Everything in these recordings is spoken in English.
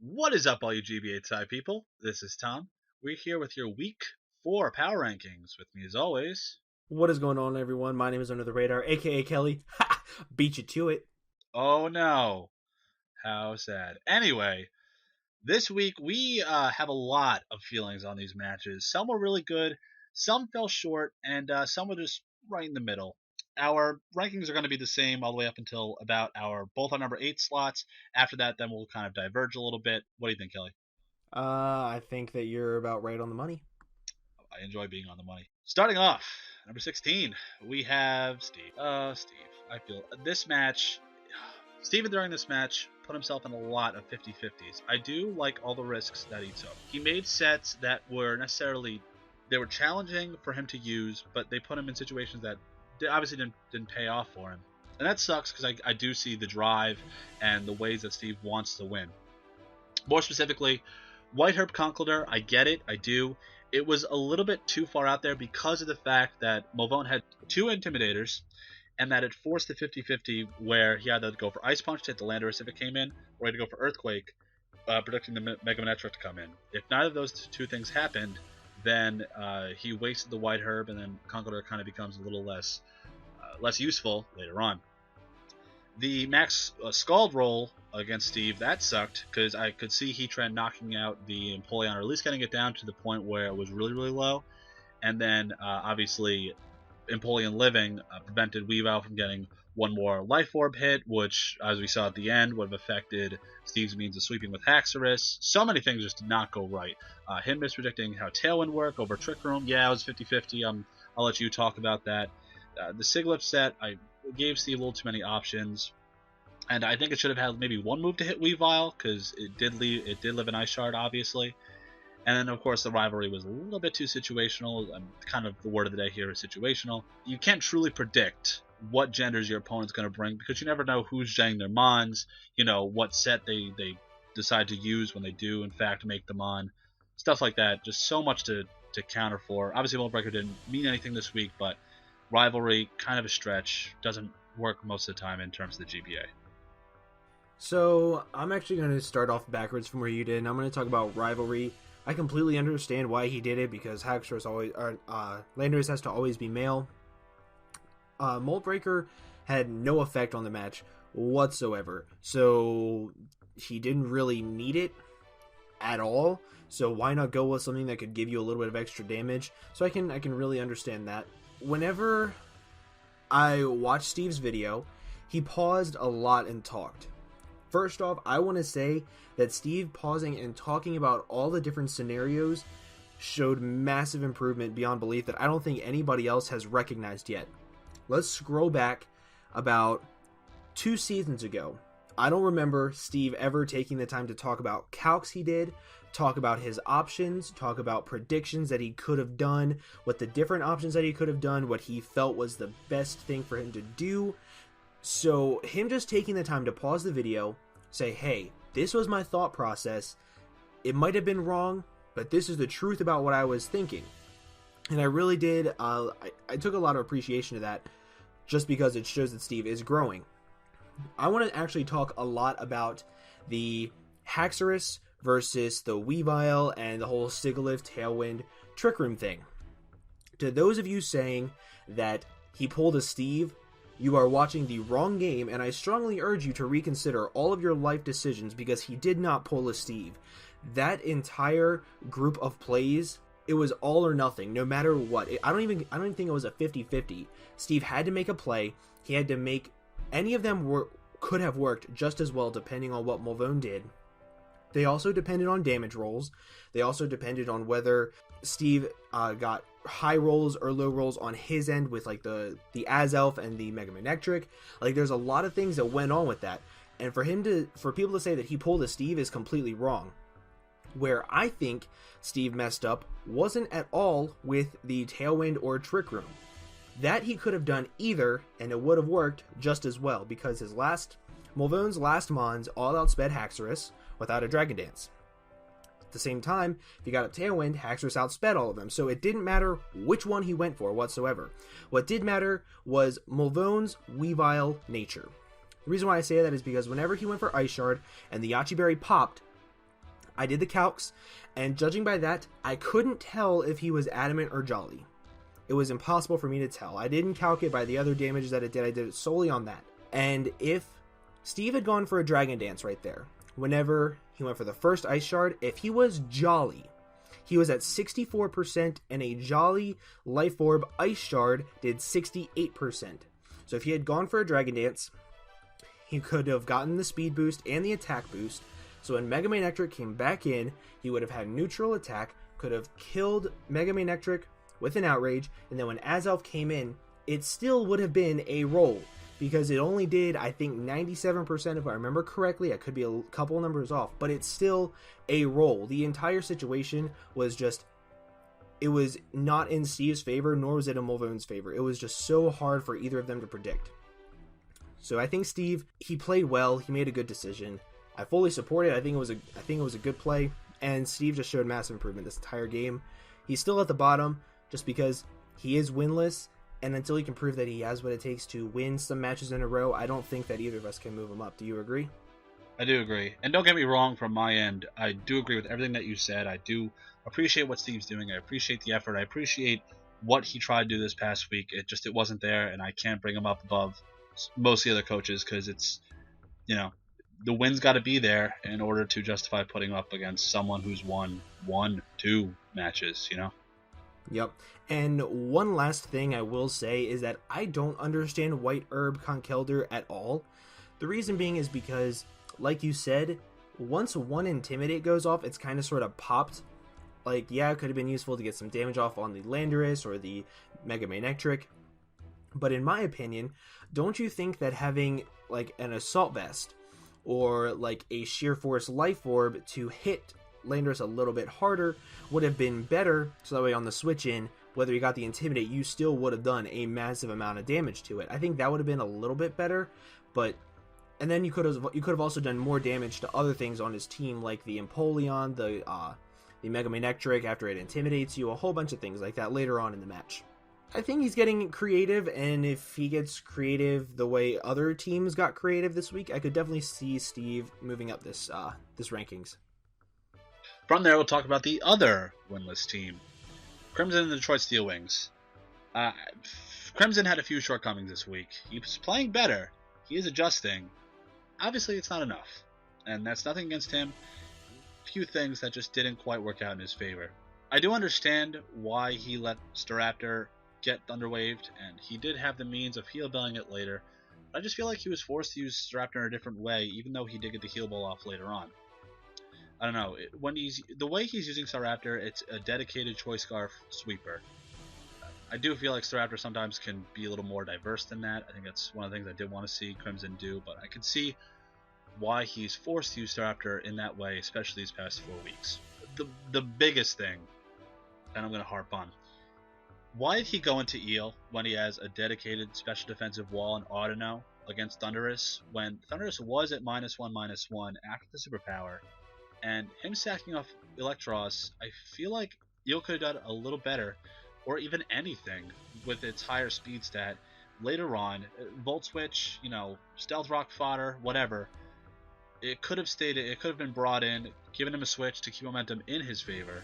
What is up, all you GBA type people? This is Tom. We're here with your week 4 power rankings. With me, as always. What is going on, everyone? My name is Under the Radar, aka Kelly. Ha! Beat you to it. Oh no, how sad. Anyway, this week we have a lot of feelings on these matches. Some were really good, some fell short, and some were just right in the middle. Our rankings are going to be the same all the way up until about both our number 8 slots. After that, then we'll kind of diverge a little bit. What do you think, Kelly? I think that you're about right on the money. I enjoy being on the money. Starting off, number 16, we have Steve. Steve. I feel this match, Steven during this match put himself in a lot of 50-50s. I do like all the risks that he took. He made sets that were they were challenging for him to use, but they put him in situations that obviously didn't pay off for him. And that sucks because I do see the drive and the ways that Steve wants to win. More specifically, White Herb Conkeldurr, I get it, I do. It was a little bit too far out there because of the fact that Movone had 2 Intimidators, and that it forced the 50-50 where he had to go for Ice Punch to hit the Landorus if it came in, or he had to go for Earthquake, predicting the Mega Manectric to come in. If neither of those two things happened, then he wasted the White Herb, and then Conkeldurr kind of becomes a little less useful later on. The Max Scald roll against Steve, that sucked, because I could see Heatran knocking out the Empoleon, or at least getting it down to the point where it was really, really low. And then, obviously, Empoleon living prevented Weavile from getting one more Life Orb hit, which, as we saw at the end, would have affected Steve's means of sweeping with Haxorus. So many things just did not go right. Him mispredicting how Tailwind worked over Trick Room, yeah, it was 50-50. I'll let you talk about that. The Sigilyph set, I gave Steve a little too many options, and I think it should have had maybe one move to hit Weavile, because it did live in Ice Shard, obviously. And then, of course, the rivalry was a little bit too situational. Kind of the word of the day here is situational. You can't truly predict what genders your opponent's going to bring, because you never know who's genning their Mons, what set they decide to use when they do, in fact, make the Mon. Stuff like that. Just so much to counter for. Obviously, World Breaker didn't mean anything this week, but rivalry, kind of a stretch. Doesn't work most of the time in terms of the GBA. So, I'm actually going to start off backwards from where you did, and I'm going to talk about rivalry. I completely understand why he did it, because Haxorus Landorus has to always be male. Mold Breaker had no effect on the match whatsoever, so he didn't really need it at all. So why not go with something that could give you a little bit of extra damage? So I can really understand that. Whenever I watched Steve's video, he paused a lot and talked. First off, I want to say that Steve pausing and talking about all the different scenarios showed massive improvement beyond belief that I don't think anybody else has recognized yet. Let's scroll back about 2 seasons ago. I don't remember Steve ever taking the time to talk about calcs he did, talk about his options, talk about predictions that he could have done, what the different options that he could have done, what he felt was the best thing for him to do. So him just taking the time to pause the video, say, hey, this was my thought process. It might have been wrong, but this is the truth about what I was thinking. And I really did, I took a lot of appreciation to that, just because it shows that Steve is growing. I want to actually talk a lot about the Haxorus versus the Weavile and the whole Sigilyph, Tailwind, Trick Room thing. To those of you saying that he pulled a Steve, you are watching the wrong game, and I strongly urge you to reconsider all of your life decisions, because he did not pull a Steve. That entire group of plays, it was all or nothing, no matter what. I don't even think it was a 50-50. Steve had to make a play. He had to make any of them could have worked just as well, depending on what Movone did. They also depended on damage rolls. They also depended on whether Steve got high rolls or low rolls on his end with like the Azelf and the Mega Manectric. Like, there's a lot of things that went on with that. And for people to say that he pulled a Steve is completely wrong. Where I think Steve messed up wasn't at all with the Tailwind or Trick Room. That he could have done either, and it would have worked just as well, because Movone's last Mons all outsped Haxorus without a Dragon Dance. At the same time, if he got a Tailwind, Haxorus outsped all of them, so it didn't matter which one he went for whatsoever. What did matter was Movone's Weavile nature. The reason why I say that is because whenever he went for Ice Shard and the Yachi Berry popped, I did the calcs, and judging by that, I couldn't tell if he was adamant or jolly. It was impossible for me to tell. I didn't calc it by the other damages that it did. I did it solely on that. And if Steve had gone for a Dragon Dance right there, whenever he went for the first Ice Shard, if he was jolly, he was at 64%, and a jolly Life Orb Ice Shard did 68%. So if he had gone for a Dragon Dance, he could have gotten the speed boost and the attack boost. So when Mega Manectric came back in, he would have had neutral attack, could have killed Mega Manectric with an Outrage, and then when Azelf came in, it still would have been a roll, because it only did, I think, 97%, if I remember correctly. I could be a couple numbers off, but it's still a roll. The entire situation was just, it was not in Steve's favor, nor was it in Mulvoon's favor. It was just so hard for either of them to predict. So I think Steve, he played well, he made a good decision. I fully support it. I think it was a good play, and Steve just showed massive improvement this entire game. He's still at the bottom, just because he is winless, and until he can prove that he has what it takes to win some matches in a row, I don't think that either of us can move him up. Do you agree? I do agree. And don't get me wrong, from my end, I do agree with everything that you said. I do appreciate what Steve's doing. I appreciate the effort. I appreciate what he tried to do this past week. It wasn't there, and I can't bring him up above most of the other coaches, because it's, the win's got to be there in order to justify putting him up against someone who's won 1-2 matches, Yep. And one last thing I will say is that I don't understand White Herb Conkelder at all. The reason being is because, like you said, once one Intimidate goes off, it's kind of sort of popped. Like, yeah, it could have been useful to get some damage off on the Landorus or the Mega Manectric. But in my opinion, don't you think that having, like, an Assault Vest or, like, a Sheer Force Life Orb to hit Landorus a little bit harder would have been better, so that way on the switch in, whether you got the Intimidate, you still would have done a massive amount of damage to it. I think that would have been a little bit better, but and then you could have also done more damage to other things on his team, like the Empoleon, the Mega Manectric after it intimidates you, a whole bunch of things like that later on in the match. I think he's getting creative, and if he gets creative the way other teams got creative this week, I could definitely see Steve moving up this rankings. From there, we'll talk about the other winless team, Crimson and the Detroit Steel Wings. Crimson had a few shortcomings this week. He was playing better. He is adjusting. Obviously, it's not enough, and that's nothing against him. A few things that just didn't quite work out in his favor. I do understand why he let Staraptor get Thunderwaved, and he did have the means of heal belling it later. But I just feel like he was forced to use Staraptor in a different way, even though he did get the heal ball off later on. I don't know, the way he's using Staraptor, it's a dedicated Choice Scarf sweeper. I do feel like Staraptor sometimes can be a little more diverse than that. I think that's one of the things I did want to see Crimson do, but I can see why he's forced to use Staraptor in that way, especially these past 4 weeks. The biggest thing, and I'm going to harp on, why did he go into Eel when he has a dedicated special defensive wall in Audino against Thundurus, when Thundurus was at -1/-1 after the superpower, and him sacking off Electros, I feel like Eel could have done a little better, or even anything, with its higher speed stat later on. Volt Switch, Stealth Rock fodder, whatever. It could have been brought in, given him a switch to keep momentum in his favor,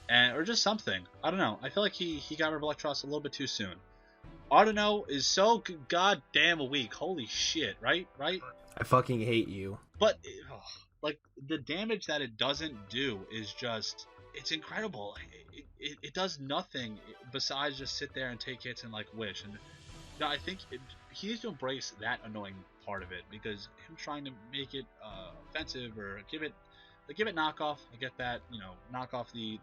or just something. I don't know. I feel like he got rid of Electros a little bit too soon. Audino is so goddamn weak. Holy shit, right? I fucking hate you. But like, the damage that it doesn't do is just, it's incredible. It does nothing besides just sit there and take hits and like wish. And I think he needs to embrace that annoying part of it, because him trying to make it offensive or give it knockoff, I get that, knock off the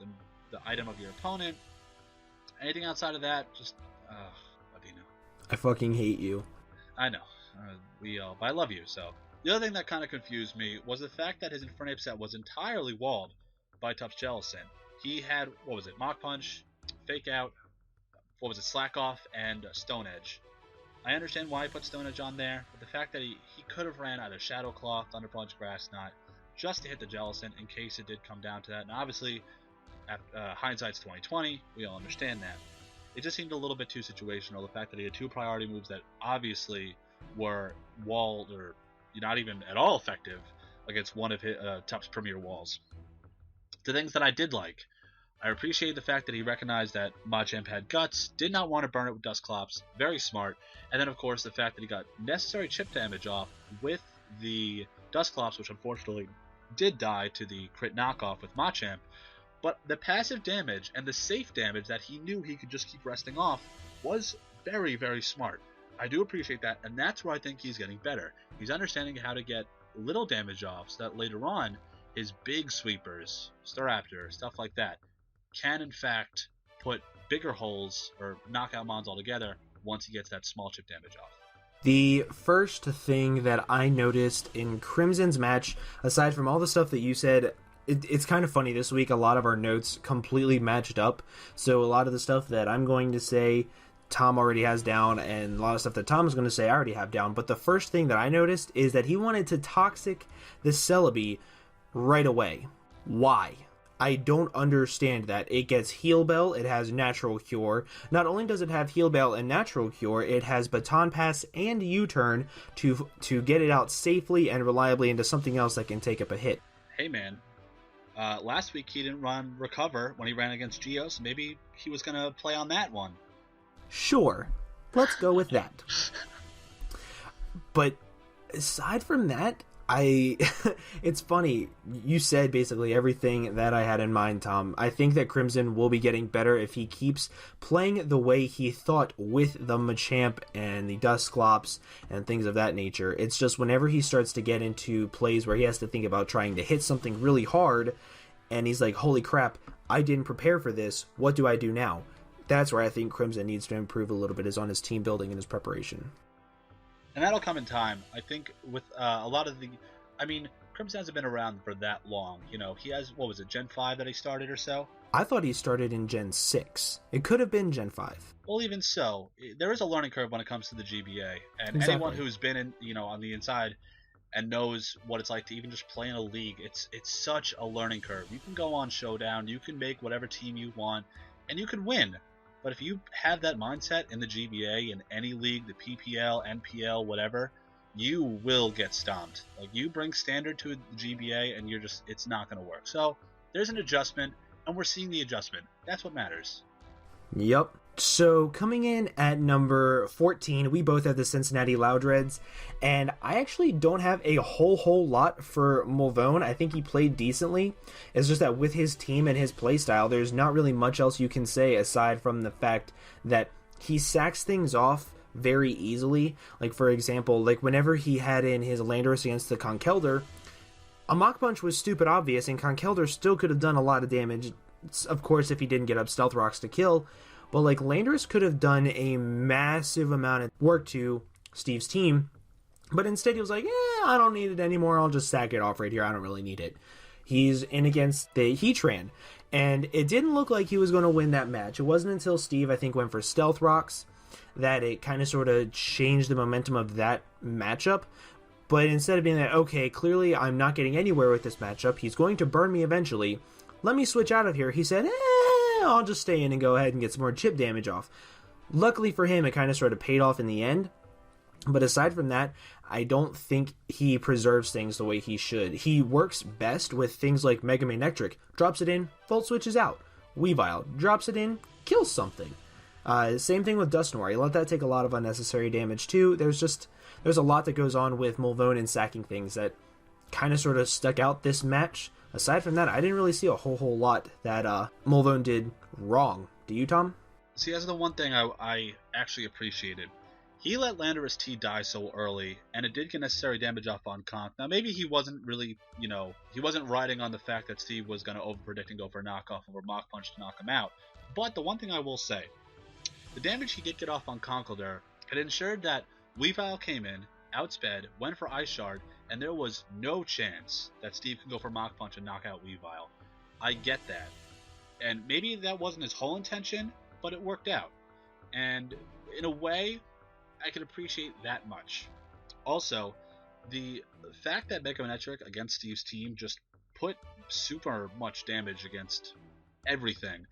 item of your opponent. Anything outside of that, just what do you know? I fucking hate you. I know, but I love you. So the other thing that kind of confused me was the fact that his Infernape set was entirely walled by Tufts Jellicent. He had, Mach Punch, Fake Out, Slack Off, and Stone Edge. I understand why he put Stone Edge on there, but the fact that he could have ran either Shadow Claw, Thunder Punch, Grass Knot, just to hit the Jellicent in case it did come down to that. And obviously, hindsight's 2020, we all understand that. It just seemed a little bit too situational. The fact that he had 2 priority moves that obviously were walled or not even at all effective against one of Tufts' premier walls. The things that I did like. I appreciate the fact that he recognized that Machamp had guts, did not want to burn it with Dusclops, very smart, and then of course the fact that he got necessary chip damage off with the Dusclops, which unfortunately did die to the crit knockoff with Machamp, but the passive damage and the safe damage that he knew he could just keep resting off was very, very smart. I do appreciate that, and that's where I think he's getting better. He's understanding how to get little damage off so that later on his big sweepers, Staraptor, stuff like that, can in fact put bigger holes or knock out mons altogether once he gets that small chip damage off. The first thing that I noticed in Crimson's match, aside from all the stuff that you said, it's kind of funny this week. A lot of our notes completely matched up. So a lot of the stuff that I'm going to say, Tom already has down, and a lot of stuff that Tom's going to say I already have down. But the first thing that I noticed is that he wanted to toxic the Celebi right away. Why? I don't understand that. It gets Heal Bell, it has Natural Cure. Not only does it have Heal Bell and Natural Cure, it has Baton Pass and U-Turn to get it out safely and reliably into something else that can take up a hit. Hey man, last week he didn't run Recover when he ran against Geos. Maybe he was going to play on that one. Sure, let's go with that. But aside from that, it's funny, you said basically everything that I had in mind, Tom. I think that Crimson will be getting better if he keeps playing the way he thought with the Machamp and the Dusclops and things of that nature. It's just whenever he starts to get into plays where he has to think about trying to hit something really hard, and he's like, holy crap, I didn't prepare for this, what do I do now? That's where I think Crimson needs to improve a little bit, is on his team building and his preparation. And that'll come in time. I think with a lot of the... I mean, Crimson hasn't been around for that long. You know, he has, what was it, Gen 5 that he started or so? I thought he started in Gen 6. It could have been Gen 5. Well, even so, there is a learning curve when it comes to the GBA. And Exactly. anyone who's been in, on the inside and knows what it's like to even just play in a league, it's such a learning curve. You can go on Showdown, you can make whatever team you want, and you can win. But if you have that mindset in the GBA, in any league, the PPL, NPL, whatever, you will get stomped. Like, you bring standard to the GBA and it's not going to work. So there's an adjustment, and we're seeing the adjustment. That's what matters. Yep. So coming in at number 14, we both have the Cincinnati Loudreds, and I actually don't have a whole lot for Mulvone. I think he played decently. It's just that with his team and his playstyle, there's not really much else you can say aside from the fact that he sacks things off very easily. Like, for example, like whenever he had in his Landorus against the Conkeldurr, a Mach Punch was stupid obvious, and Conkeldurr still could have done a lot of damage, of course, if he didn't get up Stealth Rocks to kill. But like, Landorus could have done a massive amount of work to Steve's team, but instead he was like, I don't need it anymore, I'll just sack it off right here, I don't really need it. He's in against the Heatran, and it didn't look like he was going to win that match. It wasn't until Steve, I think, went for Stealth Rocks that it kind of sort of changed the momentum of that matchup. But instead of being like, okay, clearly I'm not getting anywhere with this matchup, he's going to burn me eventually, let me switch out of here, he said, I'll just stay in and go ahead and get some more chip damage off. Luckily for him, it kind of sort of paid off in the end. But aside from that, I don't think he preserves things the way he should. He works best with things like Mega Manectric. Drops it in, Volt switches out. Weavile drops it in, kills something. Same thing with Dusknoir. You let that take a lot of unnecessary damage too. There's a lot that goes on with Mulvone and sacking things that kind of sort of stuck out this match. Aside from that, I didn't really see a whole lot that Mulvone did wrong. Do you, Tom? See, that's the one thing I actually appreciated. He let Landorus T die so early, and it did get necessary damage off on Conk. Now, maybe he wasn't really, he wasn't riding on the fact that Steve was going to overpredict and go for a knockoff over Mach Punch to knock him out. But the one thing I will say, the damage he did get off on Conkeldurr, it ensured that Weavile came in, outsped, went for Ice Shard, and there was no chance that Steve could go for Mach Punch and knock out Weavile. I get that. And maybe that wasn't his whole intention, but it worked out. And in a way, I can appreciate that much. Also, the fact that Mega Manectric against Steve's team just put super much damage against everything.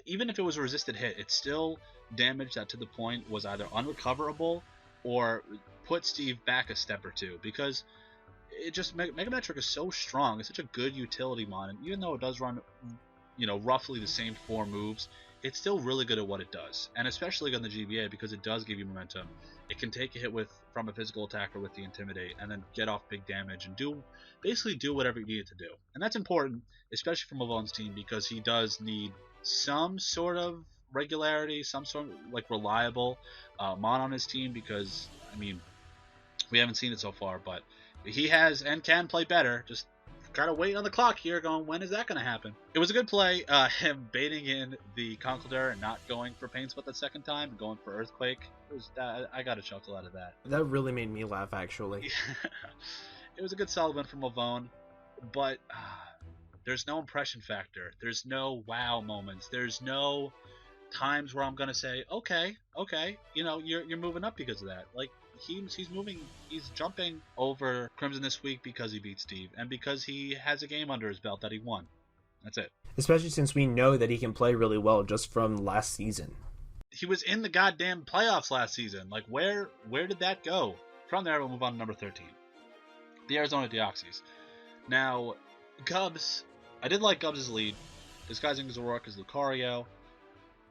Even if it was a resisted hit, it still damaged that to the point was either unrecoverable or put Steve back a step or two. Because it just Megametric is so strong. It's such a good utility mon, and even though it does run, roughly the same 4 moves, it's still really good at what it does, and especially on the GBA because it does give you momentum. It can take a hit from a physical attacker with the Intimidate, and then get off big damage and basically do whatever you need it to do. And that's important, especially for Mavone's team, because he does need some sort of regularity, some sort of reliable mon on his team, because we haven't seen it so far, but he has and can play better. Just kind of waiting on the clock here, going, when is that going to happen? It was a good play, him baiting in the Conkeldurr and not going for Pain Split the second time, going for Earthquake. I got a chuckle out of that. That really made me laugh, actually. It was a good solid win from Mavone, but there's no impression factor. There's no wow moments. There's no times where I'm going to say, okay, you're moving up because of that. He's jumping over Crimson this week because he beat Steve, and because he has a game under his belt that he won. That's it. Especially since we know that he can play really well just from last season. He was in the goddamn playoffs last season. Where did that go? From there, we'll move on to number 13. The Arizona Deoxys. Now, Gubs, I did like Gubs' lead. Disguising Zoroark as Lucario.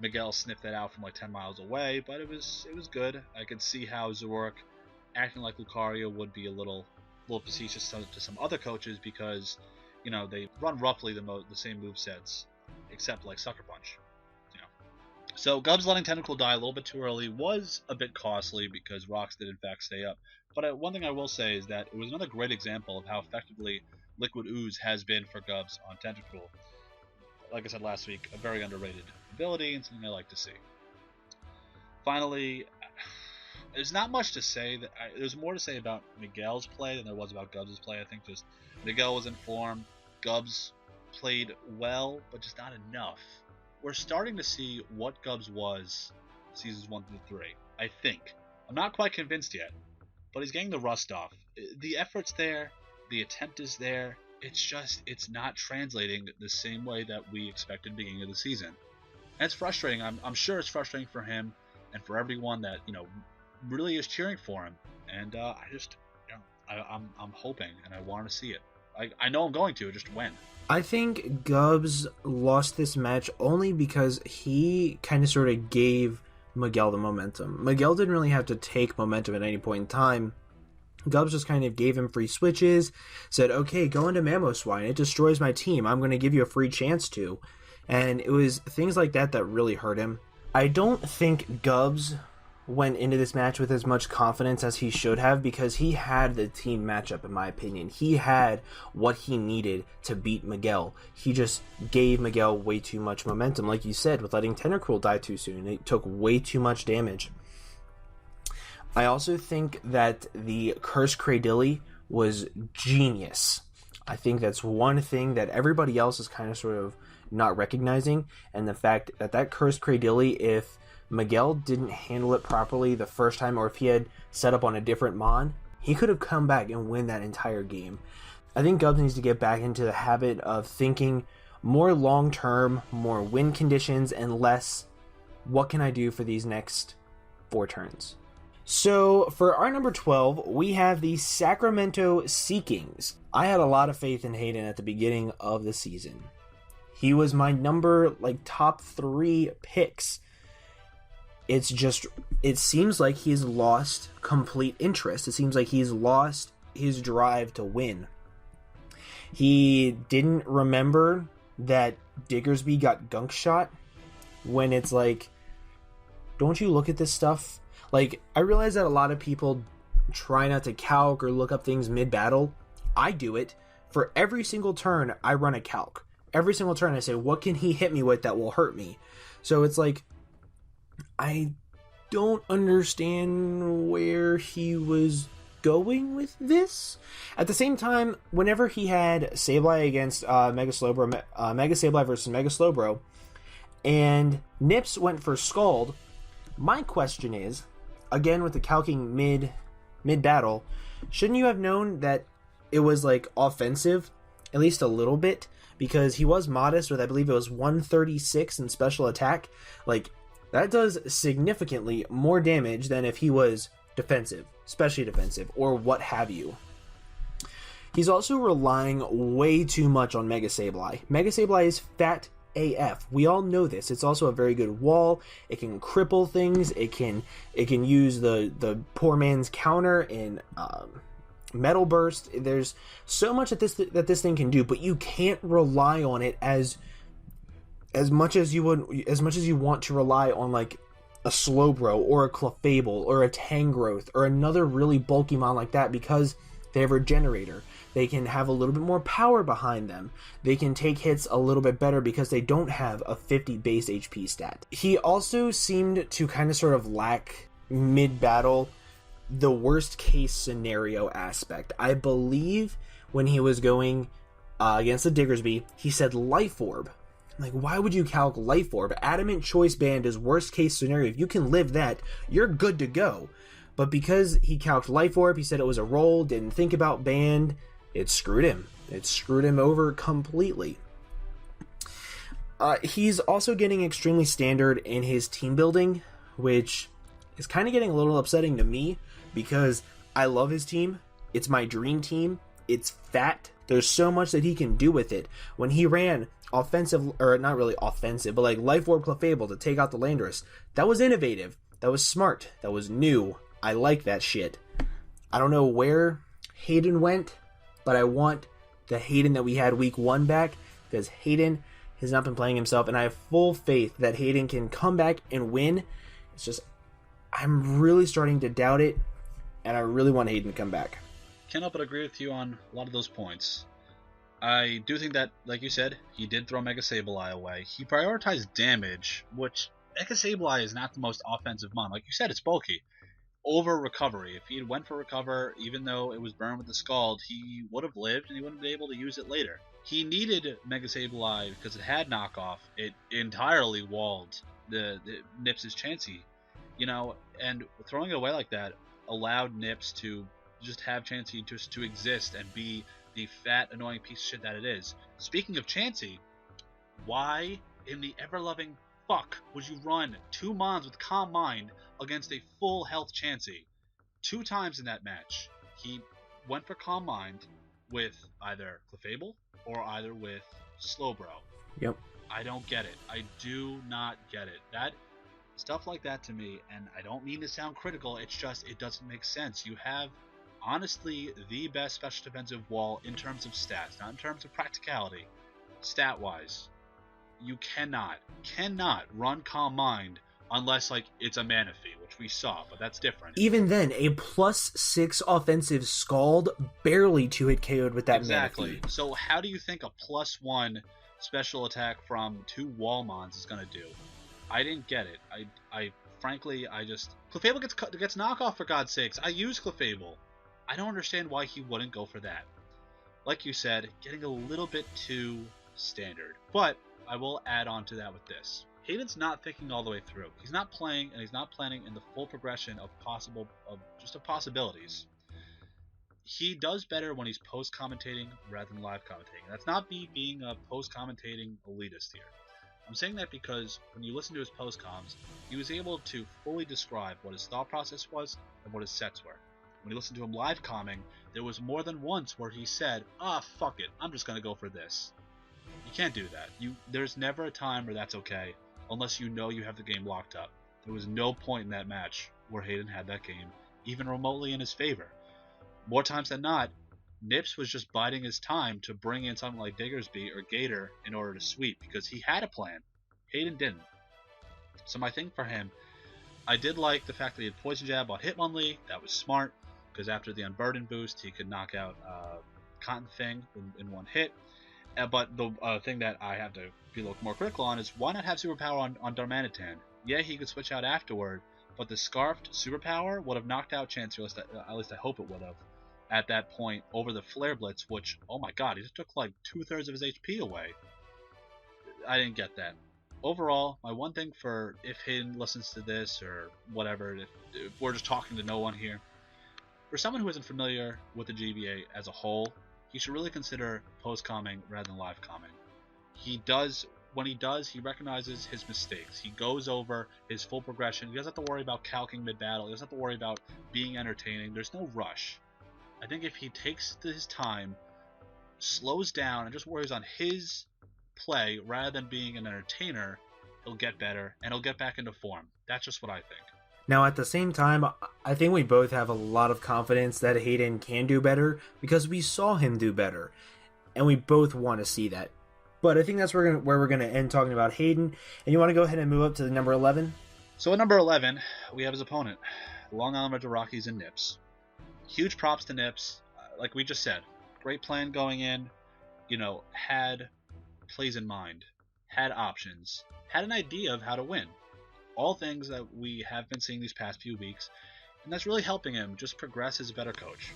Miguel sniffed that out from 10 miles away, but it was good. I could see how Zoroark acting like Lucario would be a little facetious to some other coaches, because they run roughly the same movesets, except Sucker Punch. So Gubs letting Tentacle die a little bit too early was a bit costly, because rocks did in fact stay up. But one thing I will say is that it was another great example of how effectively Liquid Ooze has been for Gubs on Tentacle. Like I said last week, a very underrated ability and something I like to see. Finally, there's not much to say. There's more to say about Miguel's play than there was about Gubs' play. I think just Miguel was in form. Gubs played well, but just not enough. We're starting to see what Gubs was seasons 1 through 3, I think. I'm not quite convinced yet, but he's getting the rust off. The effort's there. The attempt is there. It's not translating the same way that we expected at the beginning of the season. And it's frustrating. I'm sure it's frustrating for him and for everyone that, really is cheering for him. And I'm hoping and I want to see it. I know I'm going to, just when. I think Gubs lost this match only because he kind of sort of gave Miguel the momentum. Miguel didn't really have to take momentum at any point in time. Gubs just kind of gave him free switches, said, okay, go into Mamoswine. It destroys my team. I'm going to give you a free chance to. And it was things like that that really hurt him. I don't think Gubs went into this match with as much confidence as he should have, because he had the team matchup, in my opinion. He had what he needed to beat Miguel. He just gave Miguel way too much momentum, like you said, with letting Tentacruel die too soon. It took way too much damage. I also think that the Curse Cradilly was genius. I think that's one thing that everybody else is kind of sort of not recognizing, and the fact that Curse Cradilly, if Miguel didn't handle it properly the first time, or if he had set up on a different mon, he could have come back and win that entire game. I think Gubs needs to get back into the habit of thinking more long-term, more win conditions, and less, what can I do for these next 4 turns? So, for our number 12, we have the Sacramento Sea-Kings. I had a lot of faith in Hayden at the beginning of the season. He was my top 3 picks. It seems like he's lost complete interest. It seems like he's lost his drive to win. He didn't remember that Diggersby got gunk shot, when it's don't you look at this stuff? I realize that a lot of people try not to calc or look up things mid-battle. I do it. For every single turn, I run a calc. Every single turn, I say, what can he hit me with that will hurt me? So it's I don't understand where he was going with this. At the same time, whenever he had Sableye against Mega Sableye versus Mega Slowbro, and Nips went for Scald, my question is, again with the calking mid-battle, shouldn't you have known that it was offensive, at least a little bit? Because he was modest with, I believe it was 136 in special attack. That does significantly more damage than if he was defensive, especially defensive, or what have you. He's also relying way too much on Mega Sableye. Mega Sableye is fat AF. We all know this. It's also a very good wall. It can cripple things. It can use the poor man's counter in Metal Burst. There's so much that this thing can do, but you can't rely on it as much as you want to rely on like a Slowbro or a Clefable or a Tangrowth or another really bulky mon like that, because they have Regenerator. They can have a little bit more power behind them. They can take hits a little bit better because they don't have a 50 base HP stat. He also seemed to kind of sort of lack mid-battle the worst case scenario aspect. I believe when he was going against the Diggersby, he said Life Orb. Like, why would you calc Life Orb? Adamant Choice Band is worst case scenario. If you can live that, you're good to go. But because he calced Life Orb, he said it was a roll, didn't think about Band, it screwed him. It screwed him over completely. He's also getting extremely standard in his team building, which is kind of getting a little upsetting to me because I love his team. It's my dream team. It's fat. There's so much that he can do with it. When he ran offensive, or not really offensive, but like Life Orb Clefable to take out the Landorus, that was innovative. That was smart. That was new. I like that shit. I don't know where Hayden went, but I want the Hayden that we had week 1 back, because Hayden has not been playing himself, and I have full faith that Hayden can come back and win. It's just, I'm really starting to doubt it, and I really want Hayden to come back. Can't help but agree with you on a lot of those points. I do think that, like you said, he did throw Mega Sableye away. He prioritized damage, which Mega Sableye is not the most offensive mon. Like you said, it's bulky. Over recovery. If he had went for recover, even though it was burned with the Scald, he would have lived and he wouldn't be able to use it later. He needed Mega Sableye because it had knockoff. It entirely walled the Nips' Chansey, and throwing it away like that allowed Nips to just have Chansey just to exist and be the fat, annoying piece of shit that it is. Speaking of Chansey, why in the ever-loving fuck would you run 2 mons with Calm Mind against a full health Chansey? 2 times in that match, he went for Calm Mind with either Clefable or either with Slowbro. Yep. I don't get it. I do not get it. That stuff like that to me, and I don't mean to sound critical, it's just, it doesn't make sense. You have honestly the best special defensive wall in terms of stats, not in terms of practicality. Stat-wise, you cannot run Calm Mind unless it's a Manaphy, which we saw, but that's different. Even then, a +6 offensive Scald barely 2-hit KO'd with that exactly. Manaphy. So how do you think a +1 special attack from 2 Wallmons is going to do? I didn't get it. I frankly, Clefable gets knockoff, for God's sakes. I use Clefable. I don't understand why he wouldn't go for that. Like you said, getting a little bit too standard. But I will add on to that with this. Hayden's not thinking all the way through. He's not playing, and he's not planning in the full progression of possibilities. He does better when he's post-commentating rather than live commentating. That's not me being a post-commentating elitist here. I'm saying that because when you listen to his post-coms, he was able to fully describe what his thought process was and what his sets were. When you listen to him live comming, there was more than once where he said, fuck it, I'm just going to go for this. You can't do that. There's never a time where that's okay, unless you know you have the game locked up. There was no point in that match where Hayden had that game even remotely in his favor. More times than not, Nips was just biding his time to bring in something like Diggersby or Gator in order to sweep, because he had a plan. Hayden didn't. So my thing for him, I did like the fact that he had Poison Jab on Hitmonlee. That was smart, because after the Unburden boost, he could knock out Cotton Fang in one hit. But the thing that I have to be a little more critical on is, why not have Superpower on Darmanitan? Yeah, he could switch out afterward, but the Scarfed Superpower would have knocked out Chansey, at least I hope it would have, at that point, over the Flare Blitz, which, oh my god, he just took 2/3 of his HP away. I didn't get that. Overall, my one thing for, if Hayden listens to this or whatever, if we're just talking to no one here, for someone who isn't familiar with the GBA as a whole, he should really consider post-comming rather than live comming. When he does, he recognizes his mistakes. He goes over his full progression. He doesn't have to worry about calcing mid-battle. He doesn't have to worry about being entertaining. There's no rush. I think if he takes his time, slows down, and just worries on his play rather than being an entertainer, he'll get better and he'll get back into form. That's just what I think. Now, at the same time, I think we both have a lot of confidence that Hayden can do better because we saw him do better, and we both want to see that. But I think that's where we're going to end talking about Hayden, and you want to go ahead and move up to the number 11? So at number 11, we have his opponent, Long Island Red Rockies and Nips. Huge props to Nips. Like we just said, great plan going in, had plays in mind, had options, had an idea of how to win. All things that we have been seeing these past few weeks, and that's really helping him just progress as a better coach.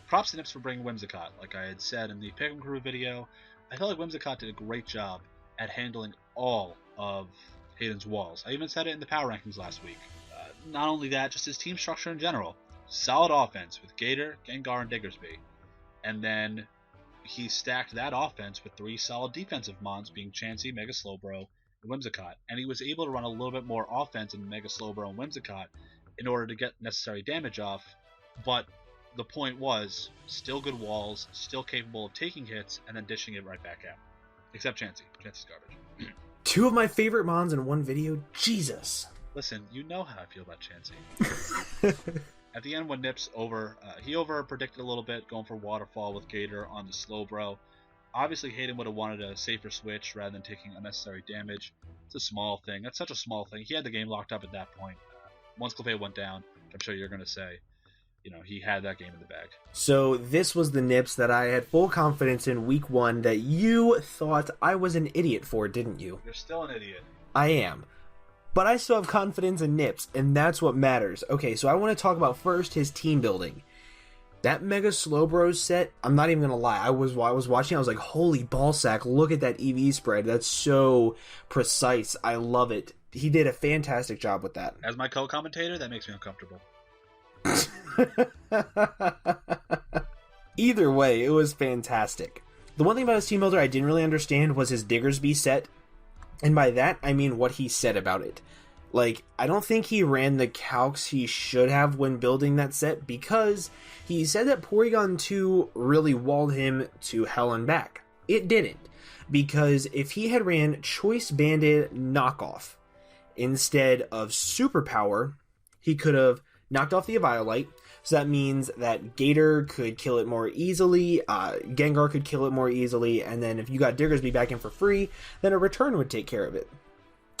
Props to Nips for bringing Whimsicott. Like I had said in the Pick'em Crew video, I felt like Whimsicott did a great job at handling all of Hayden's walls. I even said it in the power rankings last week. Not only that, just his team structure in general. Solid offense with Gator, Gengar, and Diggersby. And then he stacked that offense with 3 solid defensive mons being Chansey, Mega Slowbro, and Whimsicott. And he was able to run a little bit more offense in Mega Slowbro and Whimsicott in order to get necessary damage off. But the point was, still good walls, still capable of taking hits, and then dishing it right back out. Except Chansey. Chansey's garbage. 2 of my favorite mons in one video? Jesus. Listen, you know how I feel about Chansey. At the end, when Nips he over-predicted a little bit, going for Waterfall with Gator on the Slowbro. Obviously, Hayden would have wanted a safer switch rather than taking unnecessary damage. It's a small thing. That's such a small thing. He had the game locked up at that point. Once Clefairy went down, I'm sure you're going to say, he had that game in the bag. So this was the Nips that I had full confidence in week 1 that you thought I was an idiot for, didn't you? You're still an idiot. I am. But I still have confidence in Nips, and that's what matters. Okay, so I want to talk about first his team building. That Mega Slowbro set, I'm not even going to lie, I was watching, I was like, holy ballsack, look at that EV spread. That's so precise. I love it. He did a fantastic job with that. As my co-commentator, that makes me uncomfortable. Either way, it was fantastic. The one thing about his team builder I didn't really understand was his Diggersby set. And by that, I mean what he said about it. Like, I don't think he ran the calcs he should have when building that set because he said that Porygon 2 really walled him to hell and back. It didn't. Because if he had ran Choice Banded Knockoff instead of Superpower, he could have knocked off the Eviolite. So that means that Gator could kill it more easily, Gengar could kill it more easily, and then if you got Diggersby back in for free, then a return would take care of it.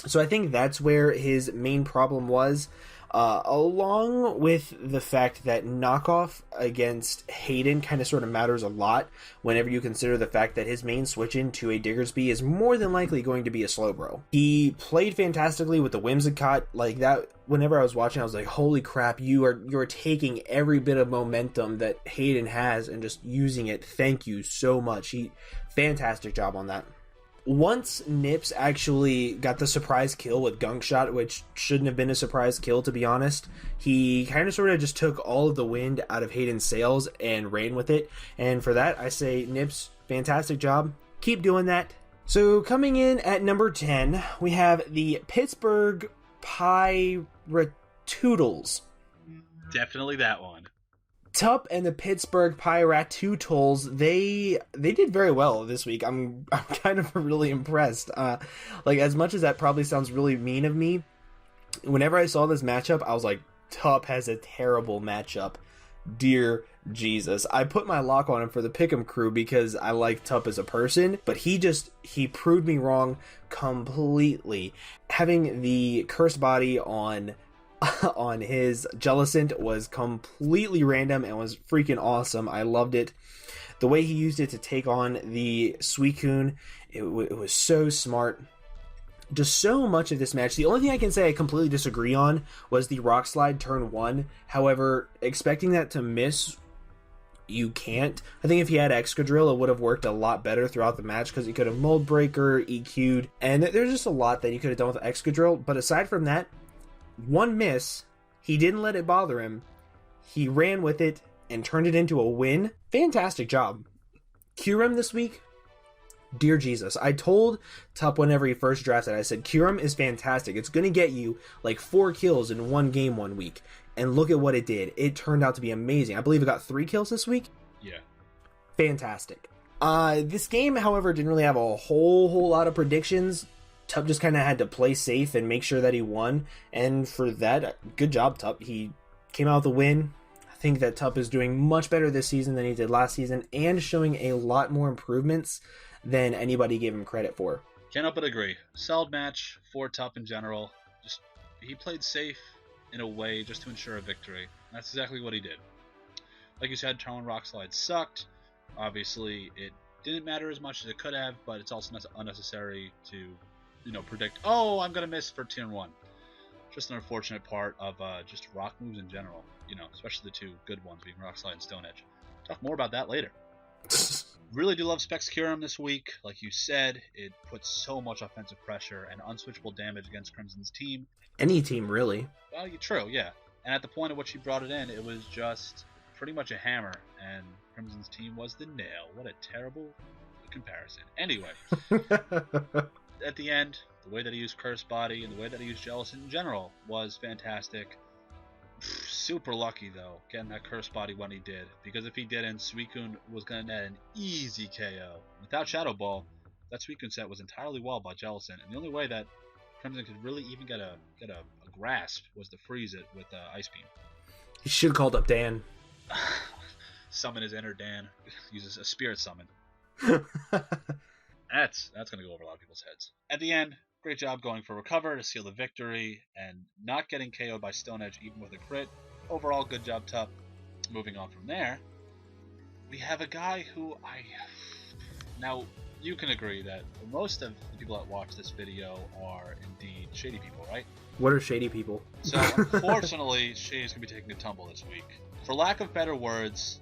So I think that's where his main problem was, along with the fact that knockoff against Hayden kind of sort of matters a lot whenever you consider the fact that his main switch into a Diggersby is more than likely going to be a Slowbro. He played fantastically with the Whimsicott, like that. Whenever I was watching, I was like, holy crap, you're taking every bit of momentum that Hayden has and just using it. Thank you so much. Fantastic job on that. Once Nips actually got the surprise kill with Gunk Shot, which shouldn't have been a surprise kill, to be honest, he kind of sort of just took all of the wind out of Hayden's sails and ran with it. And for that, I say, Nips, fantastic job. Keep doing that. So coming in at number 10, we have the Pittsburgh Pyratoodles. Definitely that one. Tup and the Pittsburgh Pyratoodles, they did very well this week. I'm kind of really impressed. Like, as much as that probably sounds really mean of me, whenever I saw this matchup, I was like, Tup has a terrible matchup. Dear Jesus. I put my lock on him for the Pick'em Crew because I like Tup as a person, but he proved me wrong completely. Having the cursed body on his Jellicent was completely random and was freaking awesome. I loved it. The way he used it to take on the Suicune, it was so smart. Just so much of this match. The only thing I can say I completely disagree on was the Rock Slide turn 1. However, expecting that to miss, you can't. I think if he had Excadrill, it would have worked a lot better throughout the match because he could have Mold Breaker, EQ'd, and there's just a lot that he could have done with Excadrill. But aside from that, one miss, he didn't let it bother him. He ran with it and turned it into a win. Fantastic job. Kyurem this week, dear Jesus. I told Tup whenever he first drafted, I said, Kyurem is fantastic. It's going to get you like 4 kills in one game one week. and look at what it did. It turned out to be amazing. I believe it got 3 kills this week. Yeah. Fantastic. This game, however, didn't really have a whole lot of predictions. Tup just kind of had to play safe and make sure that he won. And for that, good job, Tup. He came out with a win. I think that Tup is doing much better this season than he did last season and showing a lot more improvements than anybody gave him credit for. Can't help but agree. Solid match for Tup in general. Just he played safe in a way just to ensure a victory. That's exactly what he did. Like you said, Tarlin Rockslide sucked. Obviously, it didn't matter as much as it could have, but it's also unnecessary to, predict, oh, I'm going to miss for Tier 1. Just an unfortunate part of just rock moves in general, especially the 2 good ones being Rockslide and Stone Edge. Talk more about that later. Really do love Specs Curum this week. Like you said, it puts so much offensive pressure and unswitchable damage against Crimson's team. Any team, really. Well, true, yeah. And at the point at which he brought it in, it was just pretty much a hammer, and Crimson's team was the nail. What a terrible comparison. Anyway, at the end, the way that he used Curse Body and the way that he used Jealous in general was fantastic. Super lucky, though, getting that Curse Body when he did, because if he didn't, Suicune was going to net an easy KO. Without Shadow Ball, that Suicune set was entirely walled by Jellison, and the only way that Crimson could really even get a grasp was to freeze it with Ice Beam. He should have called up Dan. Summon his inner Dan. Uses a spirit summon. That's going to go over a lot of people's heads. At the end, great job going for Recover to seal the victory and not getting KO'd by Stone Edge even with a crit. Overall, good job, Tup. Moving on from there, we have a guy who Now, you can agree that most of the people that watch this video are indeed shady people, right? What are shady people? So, unfortunately, Shady's going to be taking a tumble this week. For lack of better words,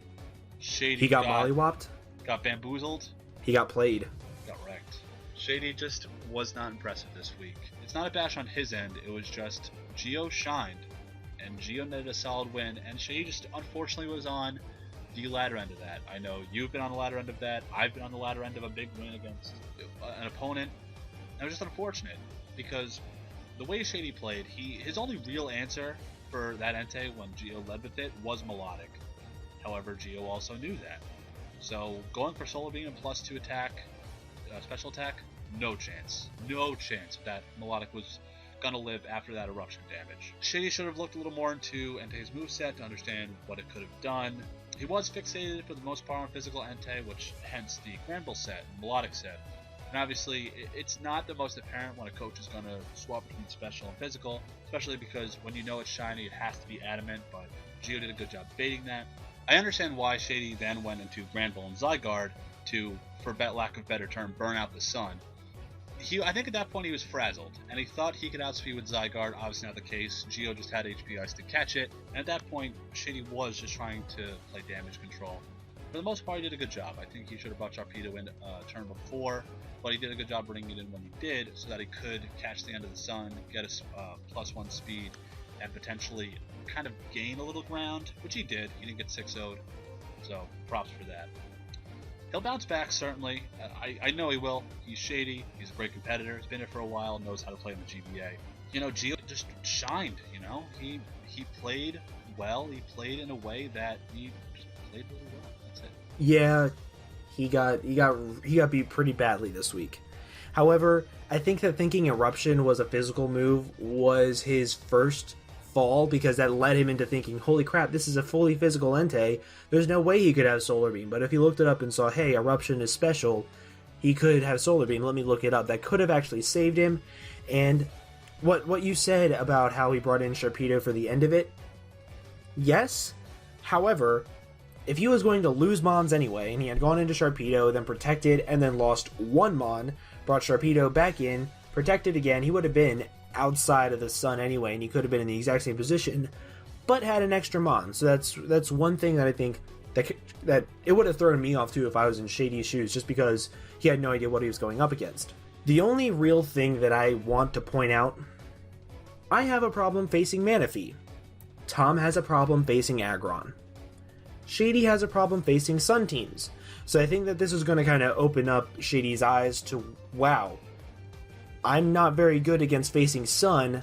Shady He got mollywopped? Got bamboozled? He got played. Got wrecked. Shady just was not impressive this week. It's not a bash on his end, it was just Geo shined, and Geo netted a solid win, and Shady just unfortunately was on the latter end of that. I know you've been on the latter end of that, I've been on the latter end of a big win against an opponent. And it was just unfortunate, because the way Shady played, his only real answer for that Entei when Geo led with it was Melodic. However, Geo also knew that. So going for Solar Beam and +2 attack, special attack, no chance. No chance that Melodic was going to live after that eruption damage. Shady should have looked a little more into Entei's moveset to understand what it could have done. He was fixated for the most part on physical Entei, which hence the Granville set, Melodic set. And obviously, it's not the most apparent when a coach is going to swap between special and physical, especially because when you know it's shiny, it has to be adamant, but Geo did a good job baiting that. I understand why Shady then went into Granville and Zygarde to, for lack of a better term, burn out the sun. I think at that point he was frazzled, and he thought he could outspeed with Zygarde, obviously not the case. Geo just had HP Ice to catch it, and at that point, Shady was just trying to play damage control. For the most part, he did a good job. I think he should have brought Sharpedo in turn before, but he did a good job bringing it in when he did, so that he could catch the end of the sun, get a +1 speed, and potentially kind of gain a little ground, which he did. He didn't get 6-0'd, so props for that. He'll bounce back, certainly. I know he will. He's Shady. He's a great competitor. He's been here for a while, knows how to play in the GBA. Geo just shined, He played well. He played in a way that he just played really well. That's it. Yeah, he got beat pretty badly this week. However, I think that thinking Eruption was a physical move was his first fall, because that led him into thinking, holy crap, this is a fully physical Entei. There's no way he could have Solar Beam. But if he looked it up and saw, hey, Eruption is special, he could have Solar Beam. Let me look it up. That could have actually saved him. And what you said about how he brought in Sharpedo for the end of it, yes. However, if he was going to lose Mons anyway, and he had gone into Sharpedo, then protected, and then lost one Mon, brought Sharpedo back in, protected again, he would have been outside of the sun anyway, and he could have been in the exact same position, but had an extra Mon. So that's one thing that I think that it would have thrown me off too if I was in Shady's shoes, just because he had no idea what he was going up against. The only real thing that I want to point out, I have a problem facing Manaphy. Tom has a problem facing Aggron. Shady has a problem facing Sun teams. So I think that this is going to kind of open up Shady's eyes to, wow, I'm not very good against facing Sun.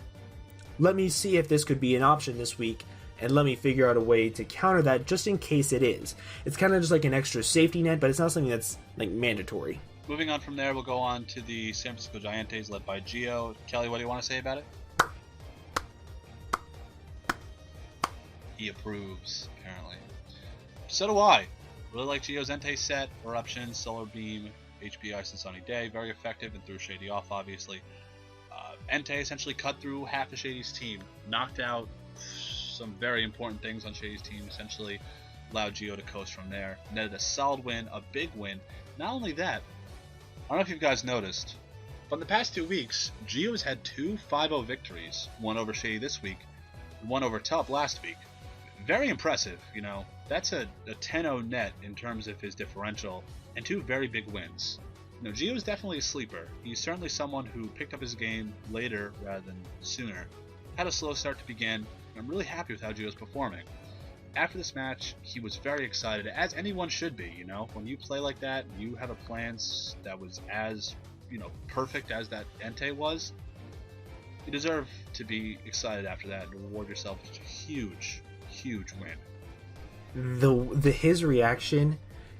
Let me see if this could be an option this week and let me figure out a way to counter that just in case it is. It's kind of just like an extra safety net, but it's not something that's like mandatory. Moving on from there, we'll go on to the San Francisco Giants led by Gio. Kelly, what do you want to say about it? He approves, apparently. So do I. Really like Gio's Entei set, Eruption, Solar Beam, HP Ice and Sunny Day. Very effective and threw Shady off, obviously. Entei essentially cut through half of Shady's team, knocked out some very important things on Shady's team, essentially allowed Gio to coast from there. Netted a solid win, a big win. Not only that, I don't know if you guys noticed, but in the past 2 weeks, Gio's had 2 5-0 victories. One over Shady this week, one over Tup last week. Very impressive, you know. That's a 10-0 net in terms of his differential, and 2 very big wins. You know, Gio is definitely a sleeper. He's certainly someone who picked up his game later rather than sooner. Had a slow start to begin, and I'm really happy with how Gio's performing. After this match, he was very excited, as anyone should be, you know. When you play like that, you have a plan that was as, you know, perfect as that Entei was. You deserve to be excited after that and reward yourself with a huge win. His reaction,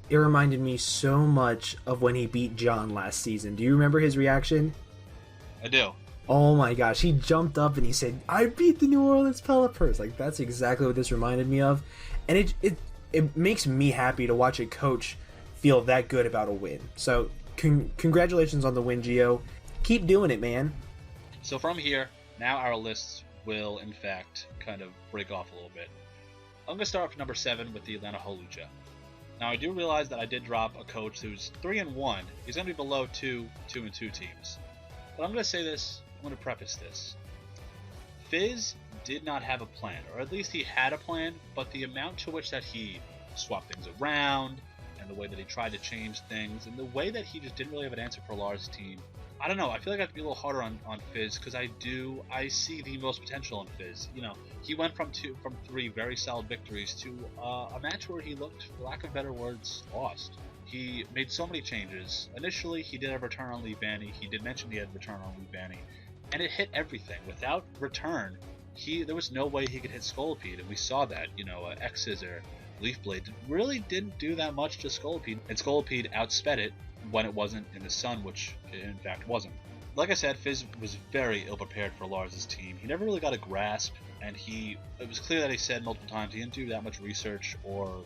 it reminded me so much of when he beat John last season. Do you remember his reaction? I do. Oh my gosh, he jumped up and he said, "I beat the New Orleans Pelipers." Like, that's exactly what this reminded me of. And it makes me happy to watch a coach feel that good about a win. So, congratulations on the win, Gio. Keep doing it, man. So from here, now our lists will, in fact, kind of break off a little bit. I'm going to start off number 7 with the Atlanta Holucha. Now, I do realize that I did drop a coach who's 3-1. He's going to be below 2-2 teams. But I'm going to say this, I'm going to preface this. Fizz did not have a plan, or at least he had a plan, but the amount to which that he swapped things around, and the way that he tried to change things, and the way that he just didn't really have an answer for Lars' team, I don't know, I feel like I have to be a little harder on Fizz, because I see the most potential in Fizz. You know, he went from 3 very solid victories to a match where he looked, for lack of better words, lost. He made so many changes. Initially, he did have return on Leaf Vanny. He did mention he had return on Leaf Vanny, and it hit everything. Without return, there was no way he could hit Scolipede, and we saw that. You know, X-Scissor, Leaf Blade really didn't do that much to Scolipede, and Scolipede outsped it when it wasn't in the sun, which it in fact wasn't. Like I said, Fizz was very ill-prepared for Lars' team. He never really got a grasp, and it was clear that he said multiple times he didn't do that much research, or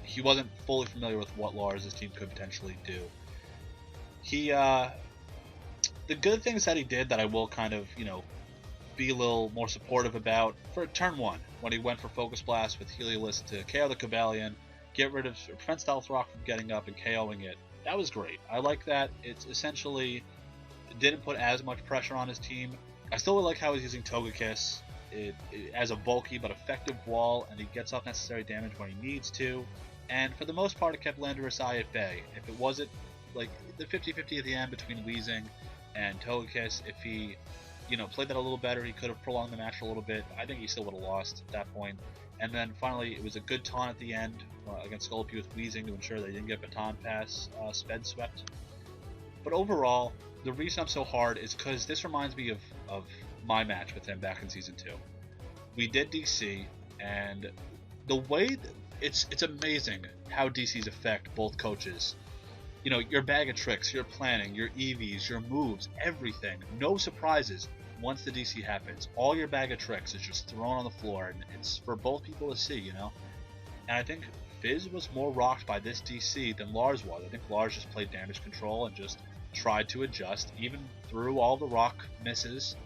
he wasn't fully familiar with what Lars' team could potentially do. The good things that he did that I will kind of, you know, be a little more supportive about, for turn 1, when he went for Focus Blast with Heliolisk to KO the Cavalion, prevent Stealth Rock from getting up and KOing it. That was great. I like that. It's essentially didn't put as much pressure on his team. I still like how he's using Togekiss as a bulky but effective wall, and he gets off necessary damage when he needs to. And for the most part, it kept Landorus Eye at bay. If it wasn't like the 50-50 at the end between Weezing and Togekiss, if he, you know, played that a little better, he could have prolonged the match a little bit. I think he still would have lost at that point. And then finally, it was a good taunt at the end against Scolipede with Weezing to ensure they didn't get Baton Pass sped swept. But overall, the reason I'm so hard is because this reminds me of my match with him back in Season 2. We did DC, and the way it's amazing how DCs affect both coaches. You know, your bag of tricks, your planning, your EVs, your moves, everything. No surprises once the DC happens. All your bag of tricks is just thrown on the floor, and it's for both people to see, you know? And I think Fizz was more rocked by this DC than Lars was. I think Lars just played damage control and just tried to adjust, even through all the rock misses.